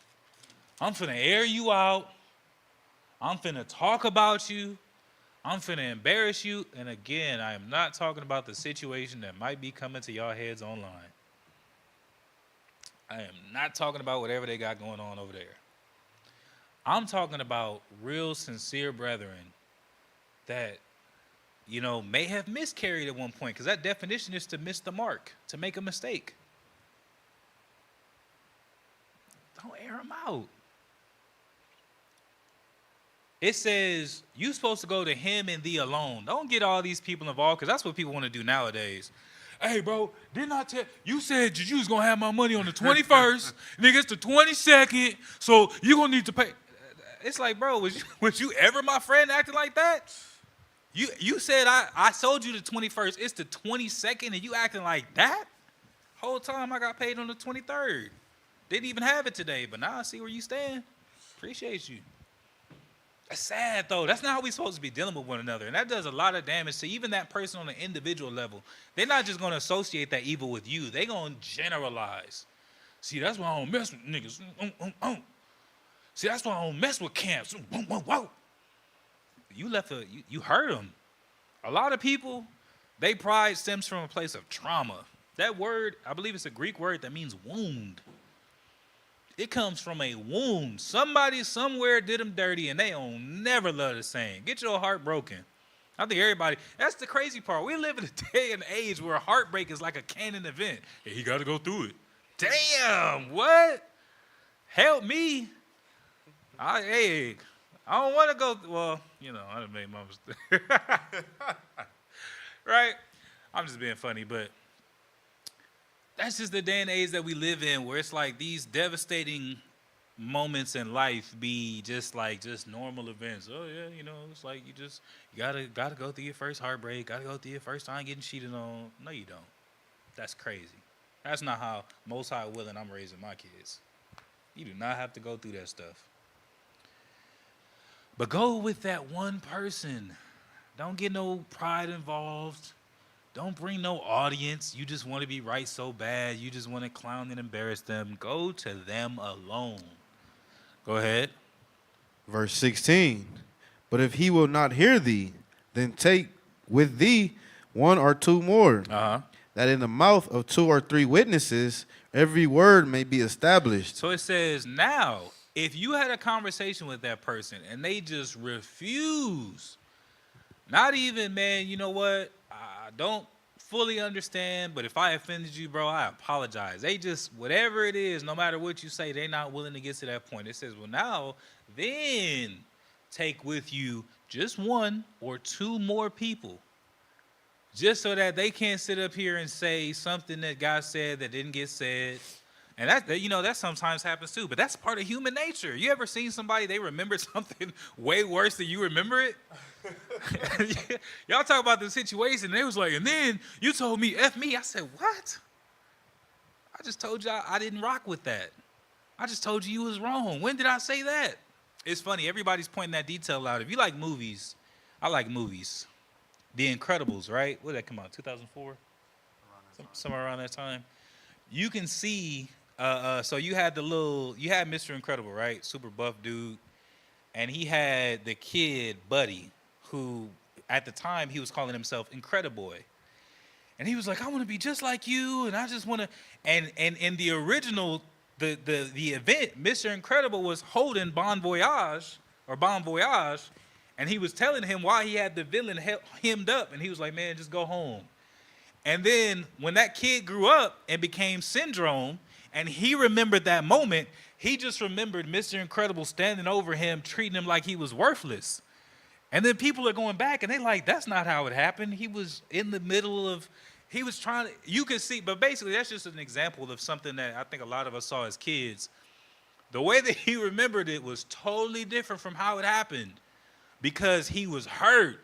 I'm finna air you out. I'm finna talk about you. I'm finna embarrass you. And again, I am not talking about the situation that might be coming to y'all heads online. I am not talking about whatever they got going on over there. I'm talking about real sincere brethren that, you know, may have miscarried at one point, because that definition is to miss the mark, to make a mistake. Don't air them out. It says you're supposed to go to him and thee alone. Don't get all these people involved, because that's what people want to do nowadays. Hey, bro, didn't I tell you said you was going to have my money on the 21st, nigga, it's the 22nd, so you're going to need to pay. It's like, bro, was you ever my friend acting like that? You said I sold you the 21st, it's the 22nd, and you acting like that? Whole time I got paid on the 23rd. Didn't even have it today, but now I see where you stand. Appreciate you. That's sad, though. That's not how we're supposed to be dealing with one another. And that does a lot of damage to even that person on an individual level. They're not just going to associate that evil with you. They're going to generalize. See, that's why I don't mess with niggas. See, that's why I don't mess with camps. You hurt them. A lot of people, their pride stems from a place of trauma. That word, I believe it's a Greek word that means wound. It comes from a wound. Somebody somewhere did them dirty, and they don't never love the same. Get your heart broken. I think everybody, that's the crazy part. We live in a day and age where heartbreak is like a canon event. Hey, he got to go through it. Damn, what? Help me. I don't want to go, well, you know, I done made my mistake. Right? I'm just being funny, but that's just the day and age that we live in, where it's like these devastating moments in life be just normal events. Oh yeah, you know, it's like you gotta go through your first heartbreak, gotta go through your first time getting cheated on. No, you don't. That's crazy. That's not how Most High willing I'm raising my kids. You do not have to go through that stuff. But go with that one person. Don't get no pride involved. Don't bring no audience. You just want to be right so bad. You just want to clown and embarrass them. Go to them alone. Go ahead. Verse 16. But if he will not hear thee, then take with thee one or two more, that in the mouth of two or three witnesses every word may be established. So it says, now, if you had a conversation with that person and they just refuse, not even, man, you know what? I don't fully understand, but if I offended you, bro, I apologize. They just, whatever it is, no matter what you say, they're not willing to get to that point. It says, well, now, then take with you just one or two more people, just so that they can't sit up here and say something that God said that didn't get said. And that, you know, that sometimes happens too, but that's part of human nature. You ever seen somebody, they remember something way worse than you remember it? Y'all talk about the situation, they was like, and then you told me, F me. I said, what? I just told you I didn't rock with that. I just told you was wrong. When did I say that? It's funny, everybody's pointing that detail out. If you like movies, I like movies. The Incredibles, right? What did that come out, 2004? Somewhere around that time. You can see, so you had Mr. Incredible, right? Super buff dude. And he had the kid, Buddy, who at the time he was calling himself Incrediboy. And he was like, I want to be just like you, and I just want to, and in the original, the event, Mr. Incredible was holding Bon Voyage, and he was telling him why he had the villain hemmed up, and he was like, man, just go home. And then when that kid grew up and became Syndrome, and he remembered that moment, he just remembered Mr. Incredible standing over him, treating him like he was worthless. And then people are going back, and they're like, that's not how it happened. He was in the middle of, he was trying to, you could see, but basically that's just an example of something that I think a lot of us saw as kids. The way that he remembered it was totally different from how it happened because he was hurt.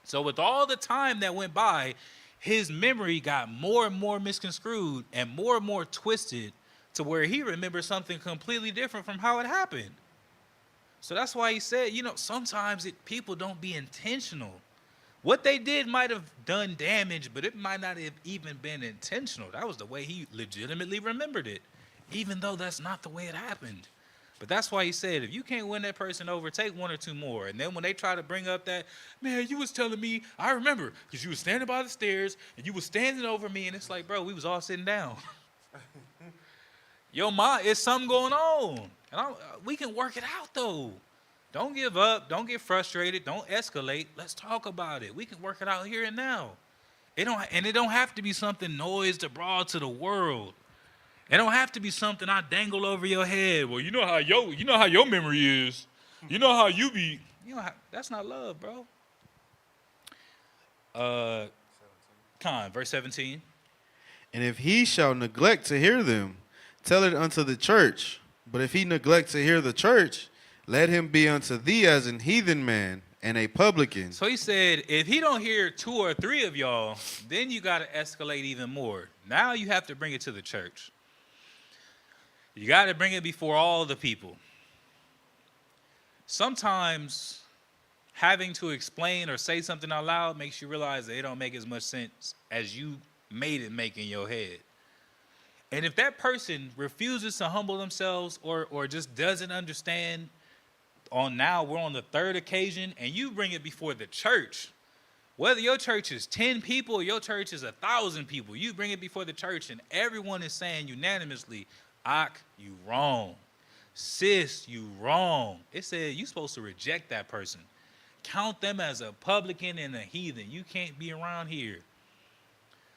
So with all the time that went by, his memory got more and more misconstrued and more twisted to where he remembers something completely different from how it happened. So that's why he said, you know, sometimes people don't be intentional. What they did might have done damage, but it might not have even been intentional. That was the way he legitimately remembered it, even though that's not the way it happened. But that's why he said, if you can't win that person over, take one or two more. And then when they try to bring up that, man, you was telling me, I remember, because you was standing by the stairs, and you was standing over me, and it's like, bro, we was all sitting down. Yo, ma, it's something going on. And we can work it out, though. Don't give up. Don't get frustrated. Don't escalate. Let's talk about it. We can work it out here and now. It don't have to be something noised abroad to the world. It don't have to be something I dangle over your head. Well, you know how your memory is. You know how you be. That's not love, bro. Verse 17. And if he shall neglect to hear them, tell it unto the church. But if he neglect to hear the church, let him be unto thee as an heathen man and a publican. So he said, if he don't hear 2 or 3 of y'all, then you got to escalate even more. Now you have to bring it to the church. You got to bring it before all the people. Sometimes having to explain or say something out loud makes you realize that it don't make as much sense as you made it make in your head. And if that person refuses to humble themselves or just doesn't understand, we're on the 3rd occasion, and you bring it before the church, whether your church is 10 people or your church is 1,000 people, you bring it before the church and everyone is saying unanimously, Ak, you wrong. Sis, you wrong. It said you're supposed to reject that person. Count them as a publican and a heathen. You can't be around here.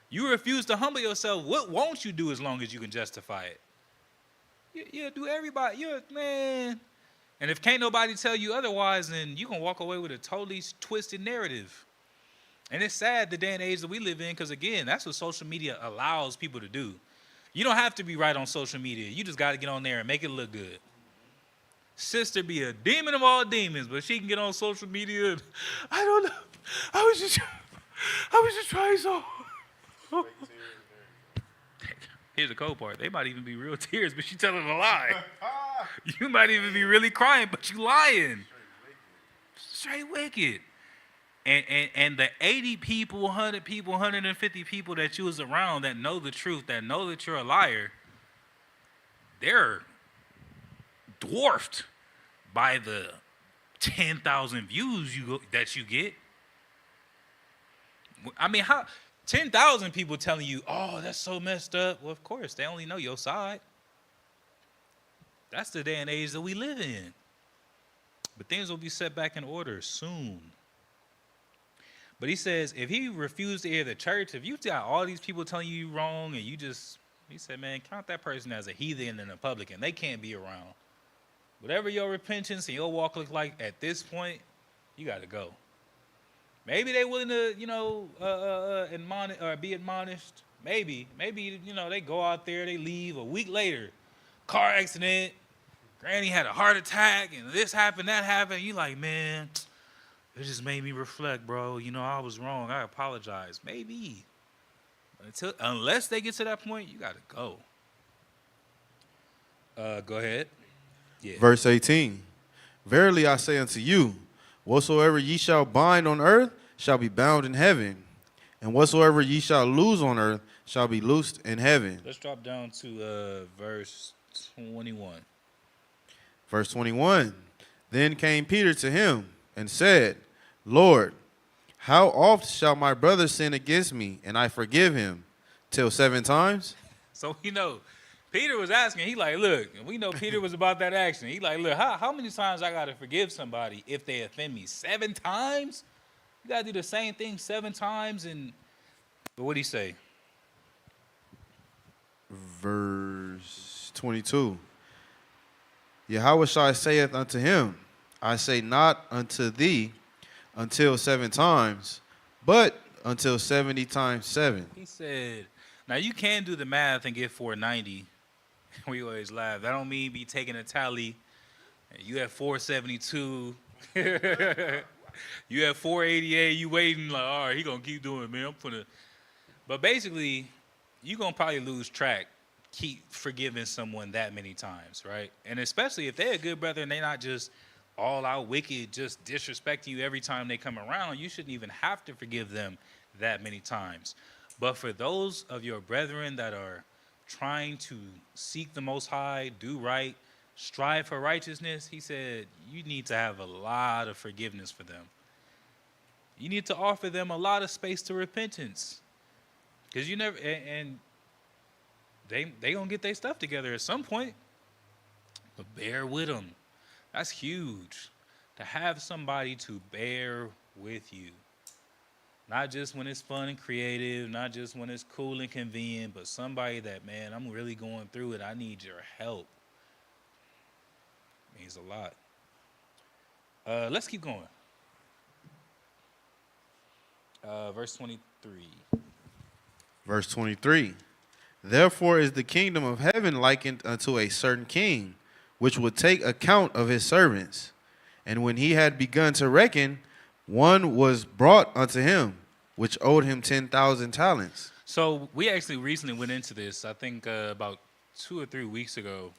You refuse to humble yourself. What won't you do as long as you can justify it? You do everybody. Man. And if can't nobody tell you otherwise, then you can walk away with a totally twisted narrative. And it's sad the day and age that we live in because, again, that's what social media allows people to do. You don't have to be right on social media. You just got to get on there and make it look good. Sister be a demon of all demons, but she can get on social media and, I don't know. I was just trying so. Here's the cold part. They might even be real tears, but she telling a lie. You might even be really crying, but you lying. Straight wicked. And the 80 people, 100 people, 150 people that you was around that know the truth, that know that you're a liar, they're dwarfed by the 10,000 views that you get. I mean, how 10,000 people telling you, oh, that's so messed up. Well, of course, they only know your side. That's the day and age that we live in. But things will be set back in order soon. But he says, if he refused to hear the church, if you got all these people telling you wrong and he said, man, count that person as a heathen and a publican. They can't be around. Whatever your repentance and your walk look like at this point, you got to go. Maybe they're willing to, admonish or be admonished. Maybe, they go out there, they leave a week later, car accident, granny had a heart attack, and this happened, that happened. You like, man, it just made me reflect, bro. I was wrong. I apologize. Maybe. Unless they get to that point, you got to go. Go ahead. Yeah. Verse 18. Verily I say unto you, whatsoever ye shall bind on earth shall be bound in heaven, and whatsoever ye shall loose on earth shall be loosed in heaven. Let's drop down to verse 21. Verse 21. Then came Peter to him and said, Lord, how oft shall my brother sin against me, and I forgive him? Till 7 times? So, Peter was asking, he like, look, we know Peter was about that action. He like, look, how many times I got to forgive somebody if they offend me? 7 times? You got to do the same thing 7 times? But what'd he say? Verse 22. Yahweh saith unto him, I say not unto thee until 7 times, but until 70 times 7. He said, now you can do the math and get 490. We always laugh. That don't mean be taking a tally. You have 472. You have 488. You waiting like, all right, he gonna keep doing it, man. But basically, you gonna probably lose track. Keep forgiving someone that many times, right? And especially if they're a good brother and they're not just all out wicked, just disrespecting you every time they come around, you shouldn't even have to forgive them that many times. But for those of your brethren that are trying to seek the Most High, do right, strive for righteousness, he said, you need to have a lot of forgiveness for them. You need to offer them a lot of space to repentance. Because you never, and they gonna get their stuff together at some point. but bear with them. That's huge. To have somebody to bear with you. Not just when it's fun and creative, not just when it's cool and convenient, but somebody that, man, I'm really going through it. I need your help. Means a lot. Let's keep going. Verse 23. Verse 23. Therefore is the kingdom of heaven likened unto a certain king, which would take account of his servants. And when he had begun to reckon, one was brought unto him, which owed him 10,000 talents. So we actually recently went into this, I think about 2 or 3 weeks ago.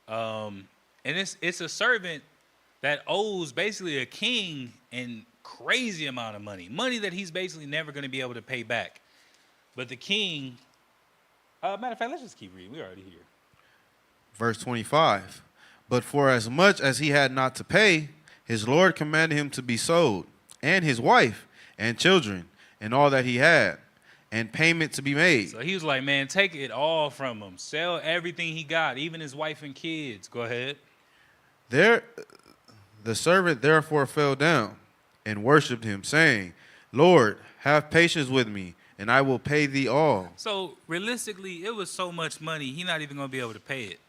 And it's a servant that owes basically a king an crazy amount of money. Money that he's basically never going to be able to pay back. But the king, matter of fact, let's just keep reading. We're already here. Verse 25. But for as much as he had not to pay, his Lord commanded him to be sold, and his wife, and children, and all that he had, and payment to be made. So he was like, man, take it all from him. Sell everything he got, even his wife and kids. Go ahead. There, the servant therefore fell down and worshipped him, saying, Lord, have patience with me, and I will pay thee all. So realistically, it was so much money, he's not even going to be able to pay it.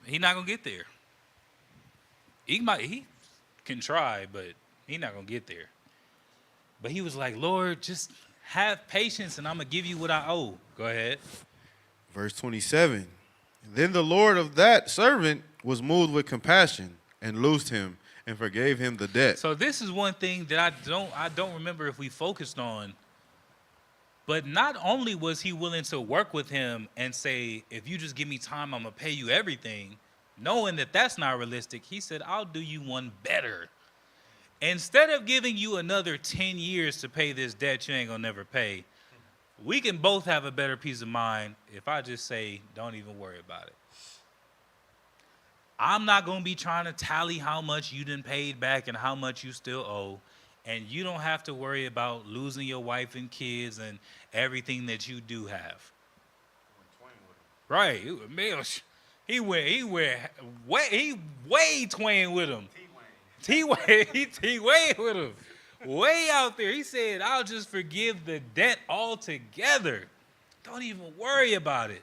He's not going to get there. He can try, but he's not going to get there. But he was like, Lord, just have patience, and I'm going to give you what I owe. Go ahead. Verse 27. Then the Lord of that servant was moved with compassion and loosed him and forgave him the debt. So this is one thing that I don't remember if we focused on. But not only was he willing to work with him and say, if you just give me time, I'm going to pay you everything, knowing that that's not realistic, he said, I'll do you one better. Instead of giving you another 10 years to pay this debt you ain't going to never pay, we can both have a better peace of mind if I just say, don't even worry about it. I'm not going to be trying to tally how much you done paid back and how much you still owe. And you don't have to worry about losing your wife and kids and everything that you do have. Right. Man, he way twain with him. T-Way with him. Way out there. He said, I'll just forgive the debt altogether. Don't even worry about it.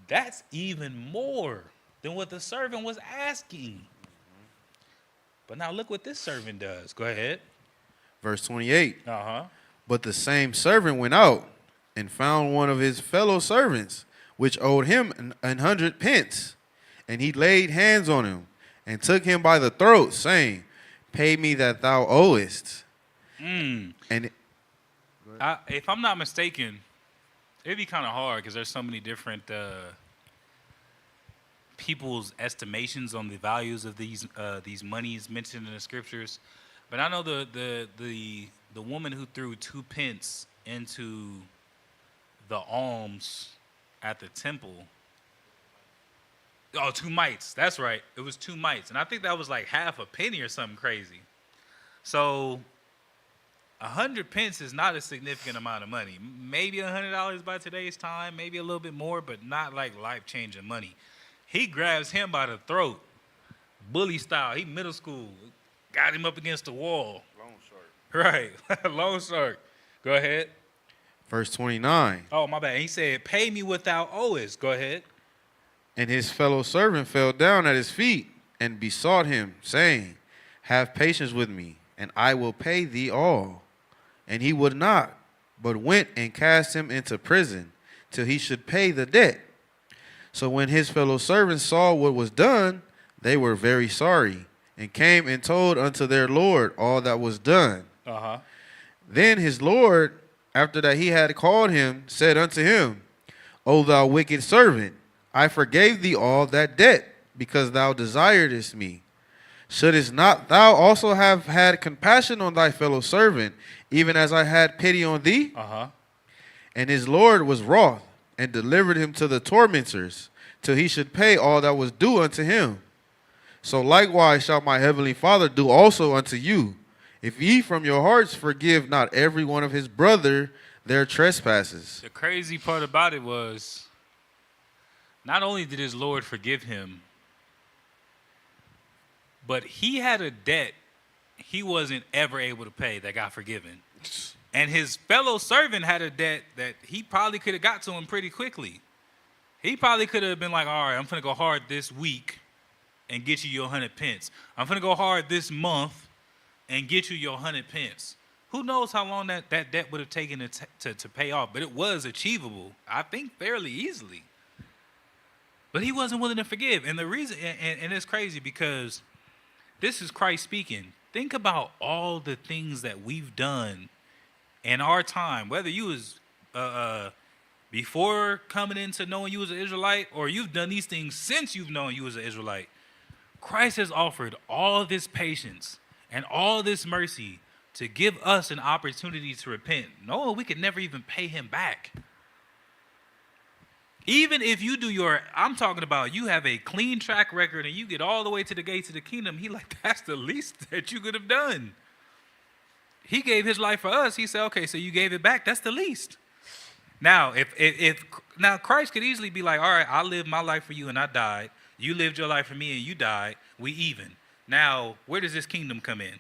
That's even more than what the servant was asking. But now look what this servant does. Go ahead. Verse 28. Uh-huh. But the same servant went out and found one of his fellow servants, which owed him 100 pence. And he laid hands on him and took him by the throat, saying, Pay me that thou owest. And if I'm not mistaken, it'd be kind of hard because there's so many different people's estimations on the values of these monies mentioned in the scriptures. But I know the woman who threw 2 pence into the alms at the temple. Oh, 2 mites. That's right. It was 2 mites. And I think that was like half a penny or something crazy. So 100 pence is not a significant amount of money. Maybe $100 by today's time, maybe a little bit more, but not like life-changing money. He grabs him by the throat, bully style. He middle school, got him up against the wall. Loan shark. Right, loan shark. Go ahead. Verse 29. Oh, my bad. He said, pay me what thou owest. Go ahead. And his fellow servant fell down at his feet and besought him, saying, Have patience with me, and I will pay thee all. And he would not, but went and cast him into prison till he should pay the debt. So when his fellow servants saw what was done, they were very sorry, and came and told unto their Lord all that was done. Uh-huh. Then his Lord, after that he had called him, said unto him, O thou wicked servant, I forgave thee all that debt, because thou desiredest me. Shouldest not thou also have had compassion on thy fellow servant, even as I had pity on thee? Uh-huh. And his Lord was wroth, and delivered him to the tormentors, till he should pay all that was due unto him. So likewise shall my heavenly Father do also unto you, if ye from your hearts forgive not every one of his brother their trespasses. The crazy part about it was not only did his Lord forgive him, but he had a debt he wasn't ever able to pay that got forgiven. And his fellow servant had a debt that he probably could have got to him pretty quickly. He probably could have been like, all right, I'm finna go hard this week and get you your 100 pence. I'm finna go hard this month and get you your 100 pence. Who knows how long that debt would have taken to pay off, but it was achievable, I think, fairly easily. But he wasn't willing to forgive. And the reason, and it's crazy because this is Christ speaking. Think about all the things that we've done in our time, whether you was before coming into knowing you was an Israelite, or you've done these things since you've known you was an Israelite. Christ has offered all this patience and all this mercy to give us an opportunity to repent, knowing we could never even pay him back. Even if you do I'm talking about you have a clean track record and you get all the way to the gates of the kingdom, he like, that's the least that you could have done. He gave his life for us. He said, okay, so you gave it back. That's the least. Now, if Christ could easily be like, all right, I lived my life for you and I died. You lived your life for me and you died. We even. Now, where does this kingdom come in?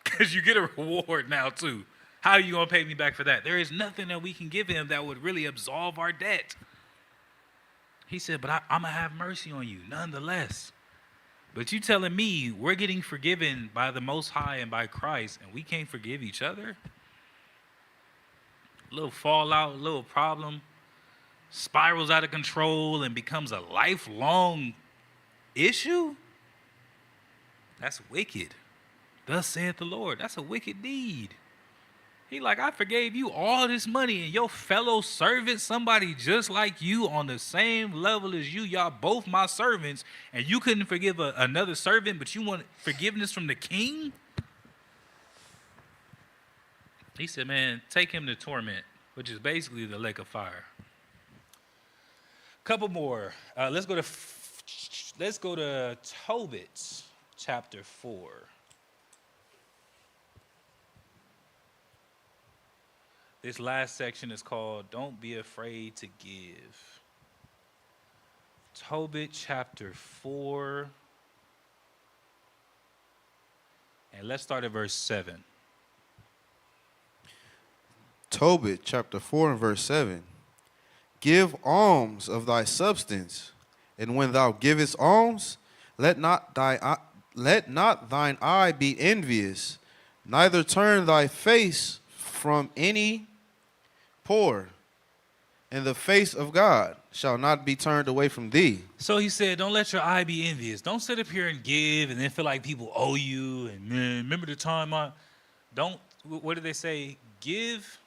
Because you get a reward now too. How are you going to pay me back for that? There is nothing that we can give him that would really absolve our debt. He said, but I'm going to have mercy on you nonetheless. But you telling me we're getting forgiven by the Most High and by Christ, and we can't forgive each other? A little fallout, a little problem, spirals out of control and becomes a lifelong issue? That's wicked. Thus saith the Lord. That's a wicked deed. He like, I forgave you all this money and your fellow servant, somebody just like you on the same level as you, y'all both my servants, and you couldn't forgive another servant, but you want forgiveness from the king? He said, man, take him to torment, which is basically the lake of fire. Couple more. Let's go to Tobit, chapter 4. This last section is called Don't Be Afraid to Give. Tobit chapter 4. And let's start at verse 7. Tobit chapter 4 and verse 7. Give alms of thy substance, and when thou givest alms, let not thine eye be envious, neither turn thy face from any poor, and the face of God shall not be turned away from thee. So he said, don't let your eye be envious. Don't sit up here and give and then feel like people owe you. And man, remember the time what did they say? Give.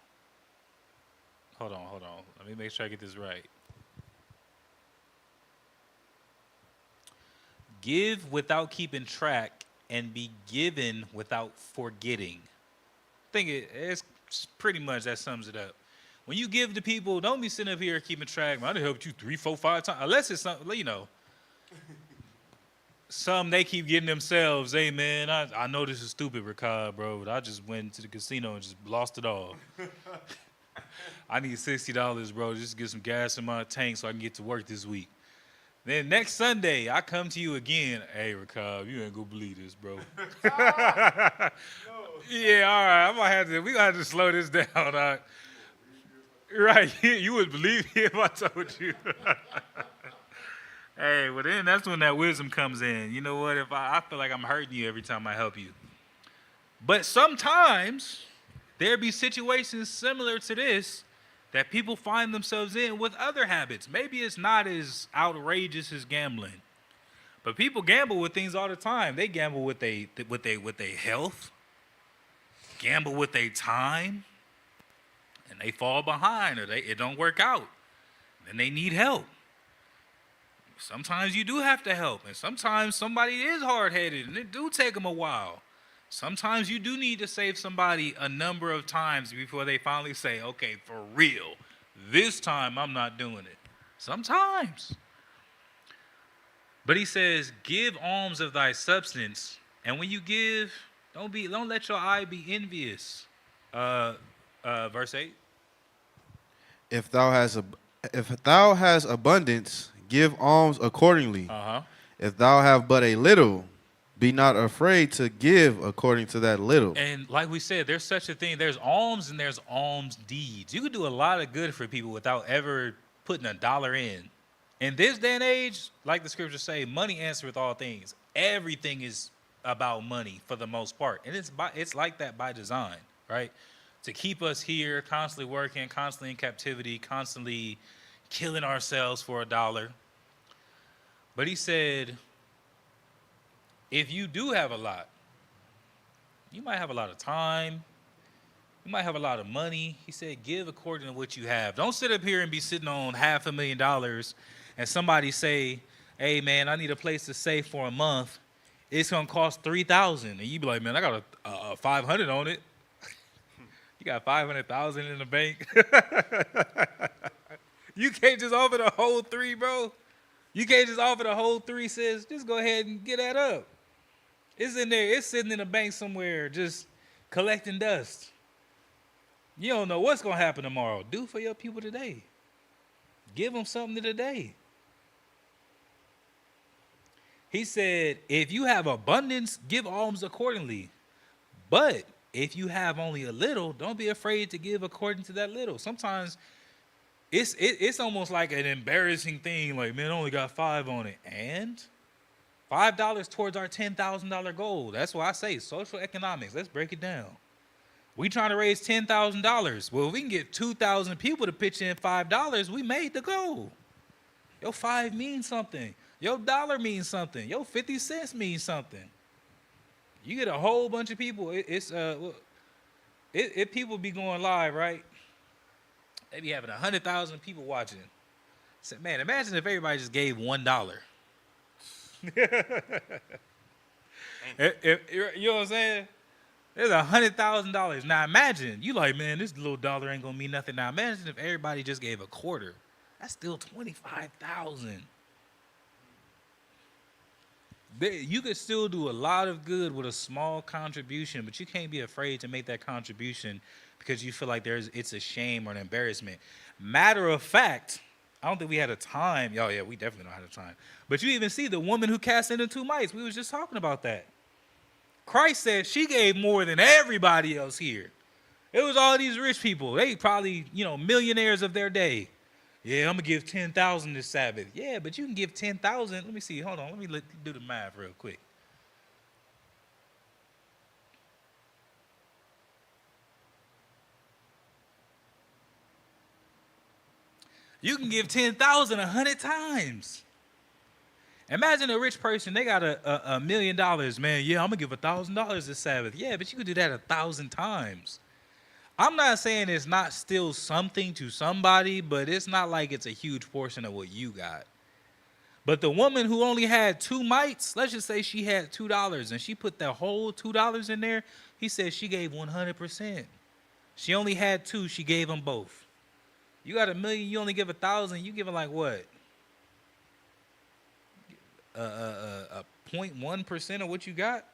Hold on. Let me make sure I get this right. Give without keeping track and be given without forgetting. I think it's pretty much that sums it up. When you give to people, don't be sitting up here keeping track. Man, I done helped you 3, 4, 5 times. Unless it's something, some they keep getting themselves. Hey, man, I know this is stupid, Ricard, bro, but I just went to the casino and just lost it all. I need $60, bro, just to get some gas in my tank so I can get to work this week. Then next Sunday, I come to you again. Hey, Ricard, you ain't gonna believe this, bro. Yeah, all right. We gonna have to slow this down. Right, you would believe me if I told you. Hey, well then that's when that wisdom comes in. You know what? If I feel like I'm hurting you every time I help you. But sometimes there be situations similar to this that people find themselves in with other habits. Maybe it's not as outrageous as gambling, but people gamble with things all the time. They gamble with their health, gamble with their time, and they fall behind or it don't work out. Then they need help. Sometimes you do have to help, and sometimes somebody is hard-headed, and it do take them a while. Sometimes you do need to save somebody a number of times before they finally say, okay, for real, this time I'm not doing it. Sometimes. But he says, give alms of thy substance, and when you give, don't let your eye be envious. Verse 8. If thou hast abundance, give alms accordingly. Uh-huh. If thou have but a little, be not afraid to give according to that little. And like we said, there's such a thing. There's alms and there's alms deeds. You can do a lot of good for people without ever putting a dollar in. In this day and age, like the scriptures say, money answereth all things. Everything is about money for the most part. And it's like that by design, right? To keep us here, constantly working, constantly in captivity, constantly killing ourselves for a dollar. But he said, if you do have a lot, you might have a lot of time, you might have a lot of money. He said, give according to what you have. Don't sit up here and be sitting on $500,000 and somebody say, hey, man, I need a place to stay for a month. It's going to cost $3,000. And you be like, man, I got a 500 on it. You got 500,000 in the bank. You can't just offer the whole three, bro. You can't just offer the whole three, sis. Just go ahead and get that up. It's in there. It's sitting in the bank somewhere just collecting dust. You don't know what's going to happen tomorrow. Do for your people today. Give them something today. He said, if you have abundance, give alms accordingly. But if you have only a little, don't be afraid to give according to that little. Sometimes it's almost like an embarrassing thing. Like, man, I only got 5 on it. And $5 towards our $10,000 goal. That's why I say social economics. Let's break it down. We trying to raise $10,000. Well, if we can get 2,000 people to pitch in $5, we made the goal. Your 5 means something. Your dollar means something. Your 50 cents means something. You get a whole bunch of people. If people be going live, right? They be having 100,000 people watching. Say, man, imagine if everybody just gave $1. You know what I'm saying? There's $100,000. Now imagine, you like, man, this little dollar ain't gonna mean nothing. Now imagine if everybody just gave a quarter. That's still 25,000. You could still do a lot of good with a small contribution, but you can't be afraid to make that contribution because you feel like it's a shame or an embarrassment. Matter of fact, I don't think we had a time. Oh, yeah, we definitely don't have a time. But you even see the woman who cast in the 2 mites. We was just talking about that. Christ said she gave more than everybody else here. It was all these rich people. They probably, millionaires of their day. Yeah, I'm going to give 10,000 this Sabbath. Yeah, but you can give 10,000. Let me see. Hold on. Let me do the math real quick. You can give 10,000 100 times. Imagine a rich person, they got $1 million, man. Yeah, I'm going to give $1,000 this Sabbath. Yeah, but you could do that 1,000 times. I'm not saying it's not still something to somebody, but it's not like it's a huge portion of what you got. But the woman who only had 2 mites, let's just say she had $2 and she put that whole $2 in there. He said she gave 100%. She only had 2, she gave them both. You got $1 million, you only give 1,000, you giving like what? 0.1% of what you got?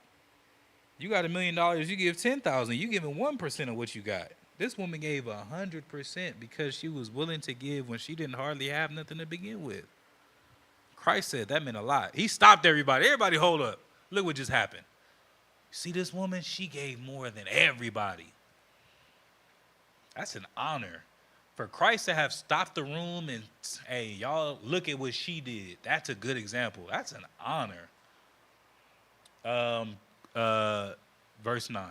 You got $1 million, you give 10,000, you giving 1% of what you got. This woman gave 100% because she was willing to give when she didn't hardly have nothing to begin with. Christ said that meant a lot. He stopped everybody. Everybody hold up. Look what just happened. See this woman? She gave more than everybody. That's an honor. For Christ to have stopped the room and, hey, y'all, look at what she did. That's a good example. That's an honor. Verse 9.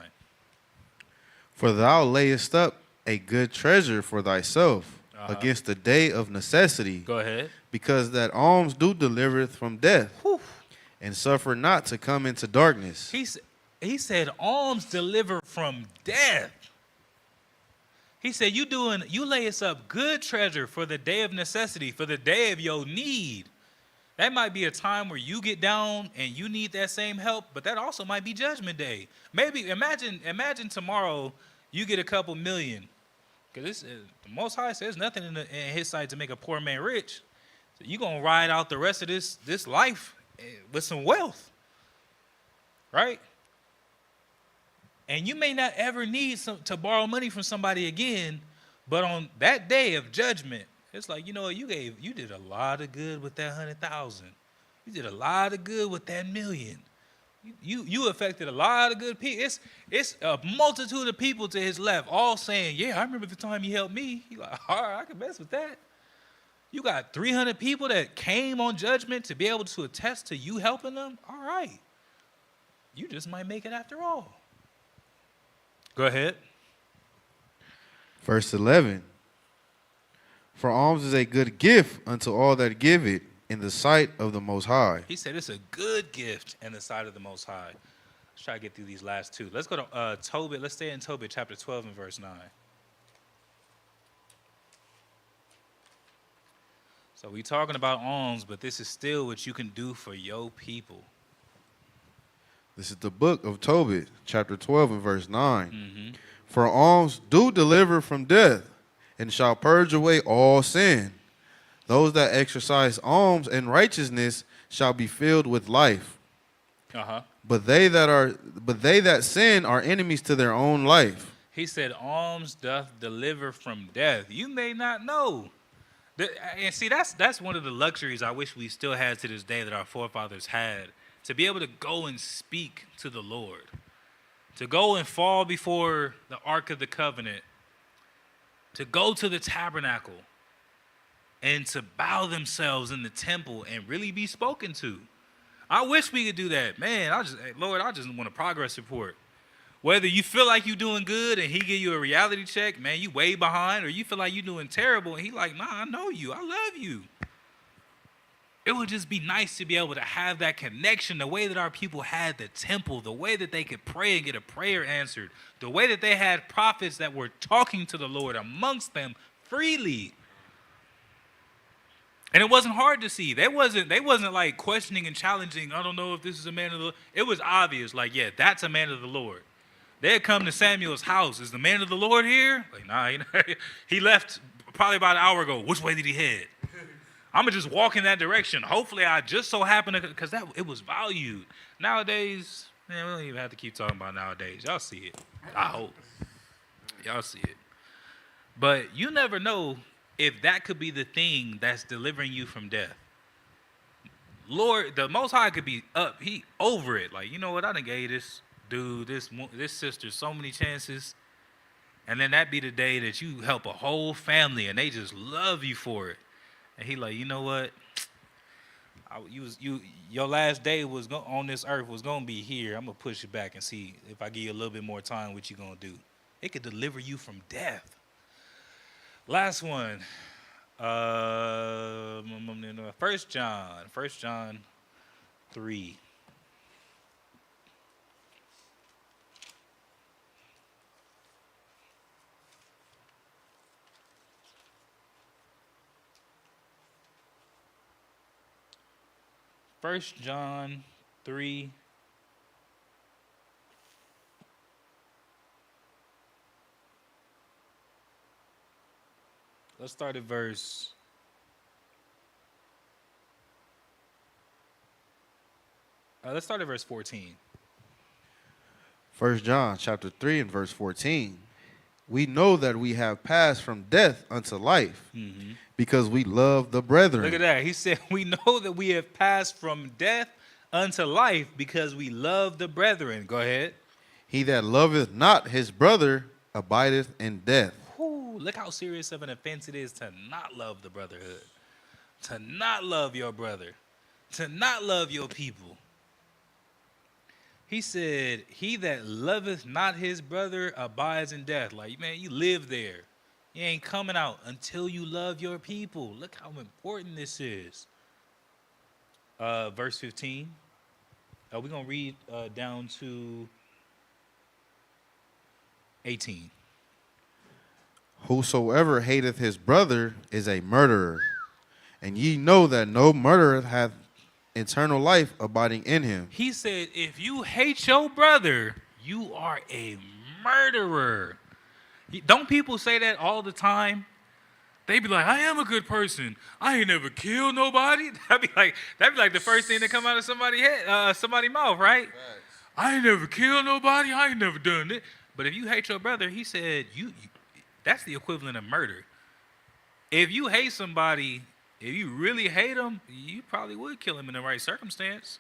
For thou layest up a good treasure for thyself against the day of necessity. Go ahead. Because that alms do delivereth from death. Whew. And suffer not to come into darkness. He said alms deliver from death. He said you lay us up good treasure for the day of necessity, for the day of your need. That might be a time where you get down and you need that same help, but that also might be judgment day. Maybe imagine tomorrow you get a couple million. Because the Most High says nothing in his sight to make a poor man rich. So you're going to ride out the rest of this life with some wealth. Right? And you may not ever need to borrow money from somebody again, but on that day of judgment, It's like, you know what, you did a lot of good with that 100,000. You did a lot of good with that million. You affected a lot of good people. It's a multitude of people to his left, all saying, yeah, I remember the time you helped me. He like, all right, I can mess with that. You got 300 people that came on judgment to be able to attest to you helping them. All right. You just might make it after all. Go ahead. Verse 11. For alms is a good gift unto all that give it in the sight of the Most High. He said it's a good gift in the sight of the Most High. Let's try to get through these last two. Let's go to Tobit. Let's stay in Tobit chapter 12 and verse 9. So we talking about alms, but this is still what you can do for your people. This is the book of Tobit, chapter 12 and verse 9. Mm-hmm. For alms do deliver from death, and shall purge away all sin. Those that exercise alms and righteousness shall be filled with life. Uh-huh. But they that sin are enemies to their own life. He said, alms doth deliver from death. You may not know. And see, that's one of the luxuries I wish we still had to this day that our forefathers had. To be able to go and speak to the Lord. To go and fall before the Ark of the Covenant. To go to the tabernacle. And to bow themselves in the temple and really be spoken to. I wish we could do that. Man, Lord, I just want a progress report. Whether you feel like you're doing good and he give you a reality check, man, you way behind, or you feel like you're doing terrible and he like, nah, I know you. I love you. It would just be nice to be able to have that connection, the way that our people had the temple, the way that they could pray and get a prayer answered, the way that they had prophets that were talking to the Lord amongst them freely. And it wasn't hard to see. They wasn't like questioning and challenging, I don't know if this is a man of the Lord. It was obvious, like, yeah, that's a man of the Lord. They had come to Samuel's house. Is the man of the Lord here? Like, nah, he left probably about an hour ago. Which way did he head? I'm going to just walk in that direction. Hopefully I just so happen to, because it was valued. Nowadays, man, we don't even have to keep talking about nowadays. Y'all see it. I hope. Y'all see it. But you never know if that could be the thing that's delivering you from death. Lord, the Most High could be up. He over it. Like, you know what? I done gave this dude, this sister so many chances. And then that be the day that you help a whole family and they just love you for it. And he like, you know what? Your last day was on this earth was going to be here. I'm going to push it back and see if I give you a little bit more time, what you going to do. It could deliver you from death. Last one. 1 John 3. First John 3. Let's start at verse. Let's start at verse 14. 1 John chapter 3 and verse 14. We know that we have passed from death unto life, because we love the brethren. Look at that. He said, we know that we have passed from death unto life because we love the brethren. Go ahead. He that loveth not his brother abideth in death. Whew, look how serious of an offense it is to not love the brotherhood, to not love your brother, to not love your people. He said, he that loveth not his brother abides in death. Like, man, you live there. You ain't coming out until you love your people. Look how important this is. Verse 15. We're going to read down to 18. Whosoever hateth his brother is a murderer, and ye know that no murderer hath eternal life abiding in him. He said, if you hate your brother, you are a murderer. Don't people say that all the time? They be like, I am a good person. I ain't never killed nobody. That'd be like the first thing that come out of somebody's mouth, right? Right. I ain't never killed nobody. I ain't never done it. But if you hate your brother, he said, you that's the equivalent of murder. if you hate somebody, if you really hate them, you probably would kill him in the right circumstance.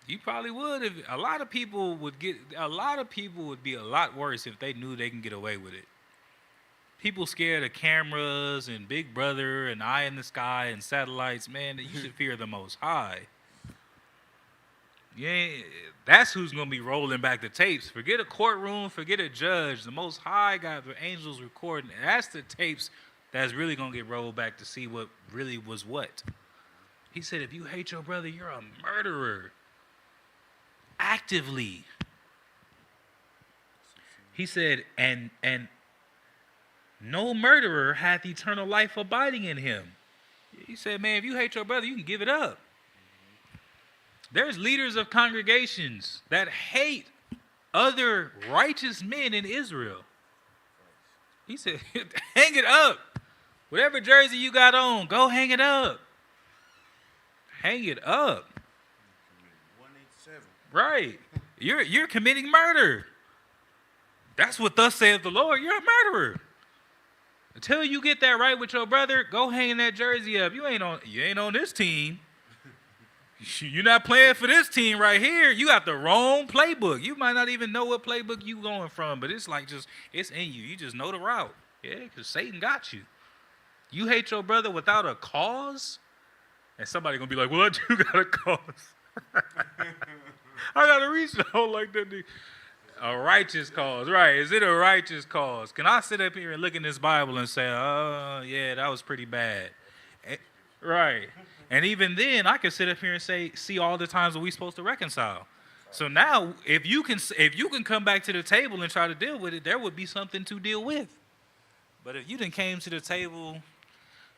You probably would. If a lot of people would be a lot worse if they knew they can get away with it. People scared of cameras and Big Brother and Eye in the Sky and satellites, man, you should fear the Most High. Yeah, that's who's gonna be rolling back the tapes. Forget a courtroom, forget a judge. The Most High got the angels recording. That's the tapes that's really gonna get rolled back to see what really was what. He said, if you hate your brother, you're a murderer. Actively. He said, and no murderer hath eternal life abiding in him. He said, man, if you hate your brother, you can give it up. There's leaders of congregations that hate other righteous men in Israel. He said, hang it up. Whatever jersey you got on, go hang it up. Hang it up. 187. Right. You're committing murder. That's what thus saith the Lord. You're a murderer. Until you get that right with your brother, go hang that jersey up. You ain't on this team. You're not playing for this team right here. You got the wrong playbook. You might not even know what playbook you going from, but it's like it's in you. You just know the route. Yeah, because Satan got you. You hate your brother without a cause? And somebody going to be like, well, I do got a cause. I got to reach out like that. A righteous cause, right? Is it a righteous cause? Can I sit up here and look in this Bible and say, oh, yeah, that was pretty bad? Right. And even then, I can sit up here and see all the times that we're supposed to reconcile. So now, if you can come back to the table and try to deal with it, there would be something to deal with. But if you done came to the table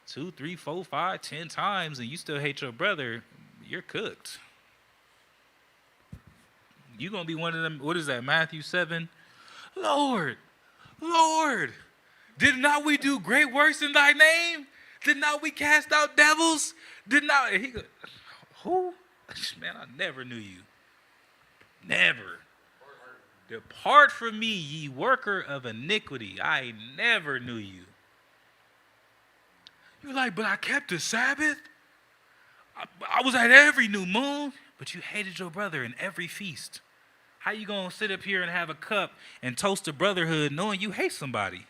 2, 3, 4, 5, 10 times and you still hate your brother, you're cooked. You're going to be one of them, what is that, Matthew 7? Lord, did not we do great works in thy name? Did not we cast out devils? He go, who? Man, I never knew you. Never. Depart from me, ye worker of iniquity. I never knew you. You're like, but I kept the Sabbath. I was at every new moon, but you hated your brother in every feast. How you going to sit up here and have a cup and toast the brotherhood knowing you hate somebody?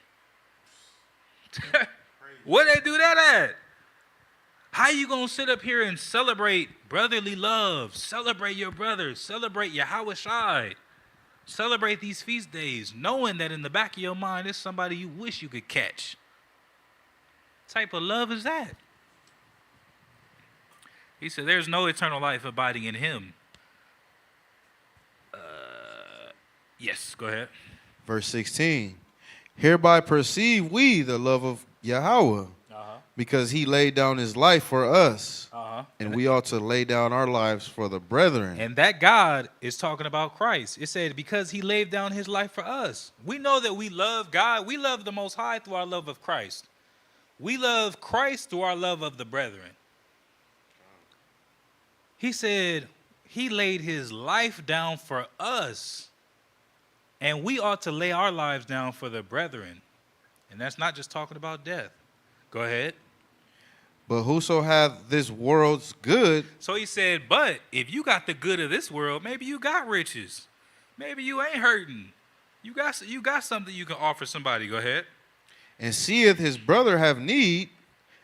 Where they do that at? How you going to sit up here and celebrate brotherly love, celebrate your brothers, celebrate Yahweh Shai, celebrate these feast days, knowing that in the back of your mind is somebody you wish you could catch? What type of love is that? He said, there's no eternal life abiding in him. Yes, go ahead. Verse 16. Hereby perceive we the love of Yahweh, because he laid down his life for us, and we ought to lay down our lives for the brethren. And that God is talking about Christ. It said, because he laid down his life for us. We know that we love God. We love the Most High through our love of Christ. We love Christ through our love of the brethren. He said he laid his life down for us, and we ought to lay our lives down for the brethren. And that's not just talking about death. Go ahead. But whoso hath this world's good. So he said, but if you got the good of this world, maybe you got riches. Maybe you ain't hurting. You got something you can offer somebody. Go ahead. And seeth his brother have need,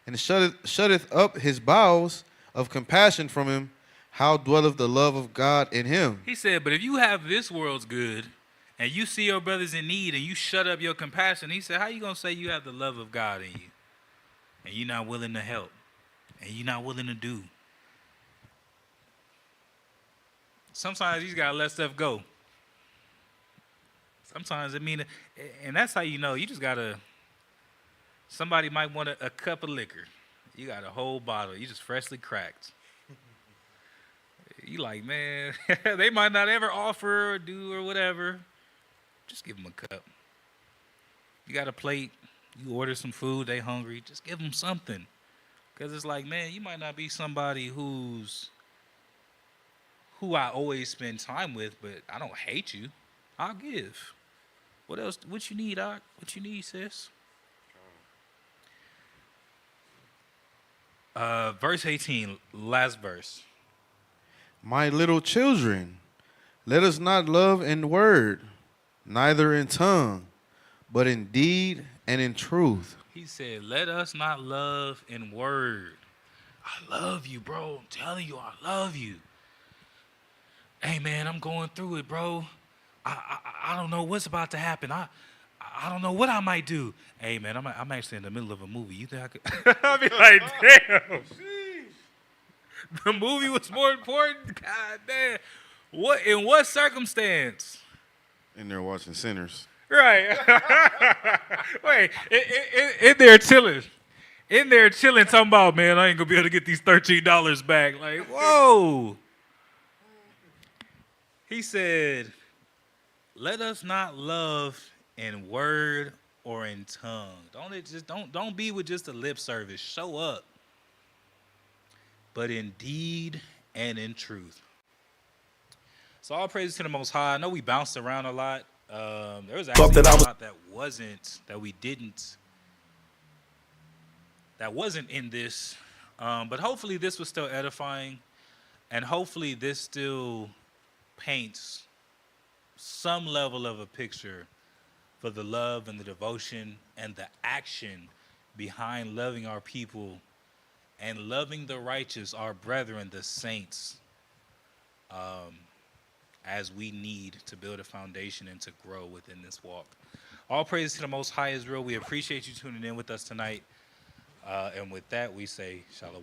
and shutteth up his bowels of compassion from him, how dwelleth the love of God in him? He said, but if you have this world's good, and you see your brothers in need, and you shut up your compassion, he said, how you going to say you have the love of God in you? And you're not willing to help, and you're not willing to do. Sometimes you just got to let stuff go. Sometimes, and that's how you know, you just got to, somebody might want a cup of liquor. You got a whole bottle. You just freshly cracked. You like, man, they might not ever offer or do or whatever. Just give them a cup. You got a plate. You order some food. They hungry. Just give them something. Because it's like, man, you might not be somebody who I always spend time with, but I don't hate you. I'll give. What else? What you need, Doc? What you need, sis? Verse 18, last verse. My little children, let us not love in word, neither in tongue, but in deed and in truth. He said, let us not love in word. I love you, bro. I'm telling you, I love you. Hey, man, I'm going through it, bro. I don't know what's about to happen. I don't know what I might do. Hey, man, I'm actually in the middle of a movie. You think I could? I'll be like, damn. The movie was more important? God damn. What, in what circumstance? And they're watching Sinners. Right. Wait, in there chilling. In there chilling, talking about, man, I ain't going to be able to get these $13 back. Like, whoa. He said, let us not love in word or in tongue. Don't be with just a lip service. Show up. But in deed and in truth. So all praises to the Most High. I know we bounced around a lot. There was actually a lot that wasn't in this. But hopefully this was still edifying. And hopefully this still paints some level of a picture for the love and the devotion and the action behind loving our people and loving the righteous, our brethren, the saints, as we need to build a foundation and to grow within this walk. All praise to the Most High Israel. We appreciate you tuning in with us tonight. And with that, we say Shalom.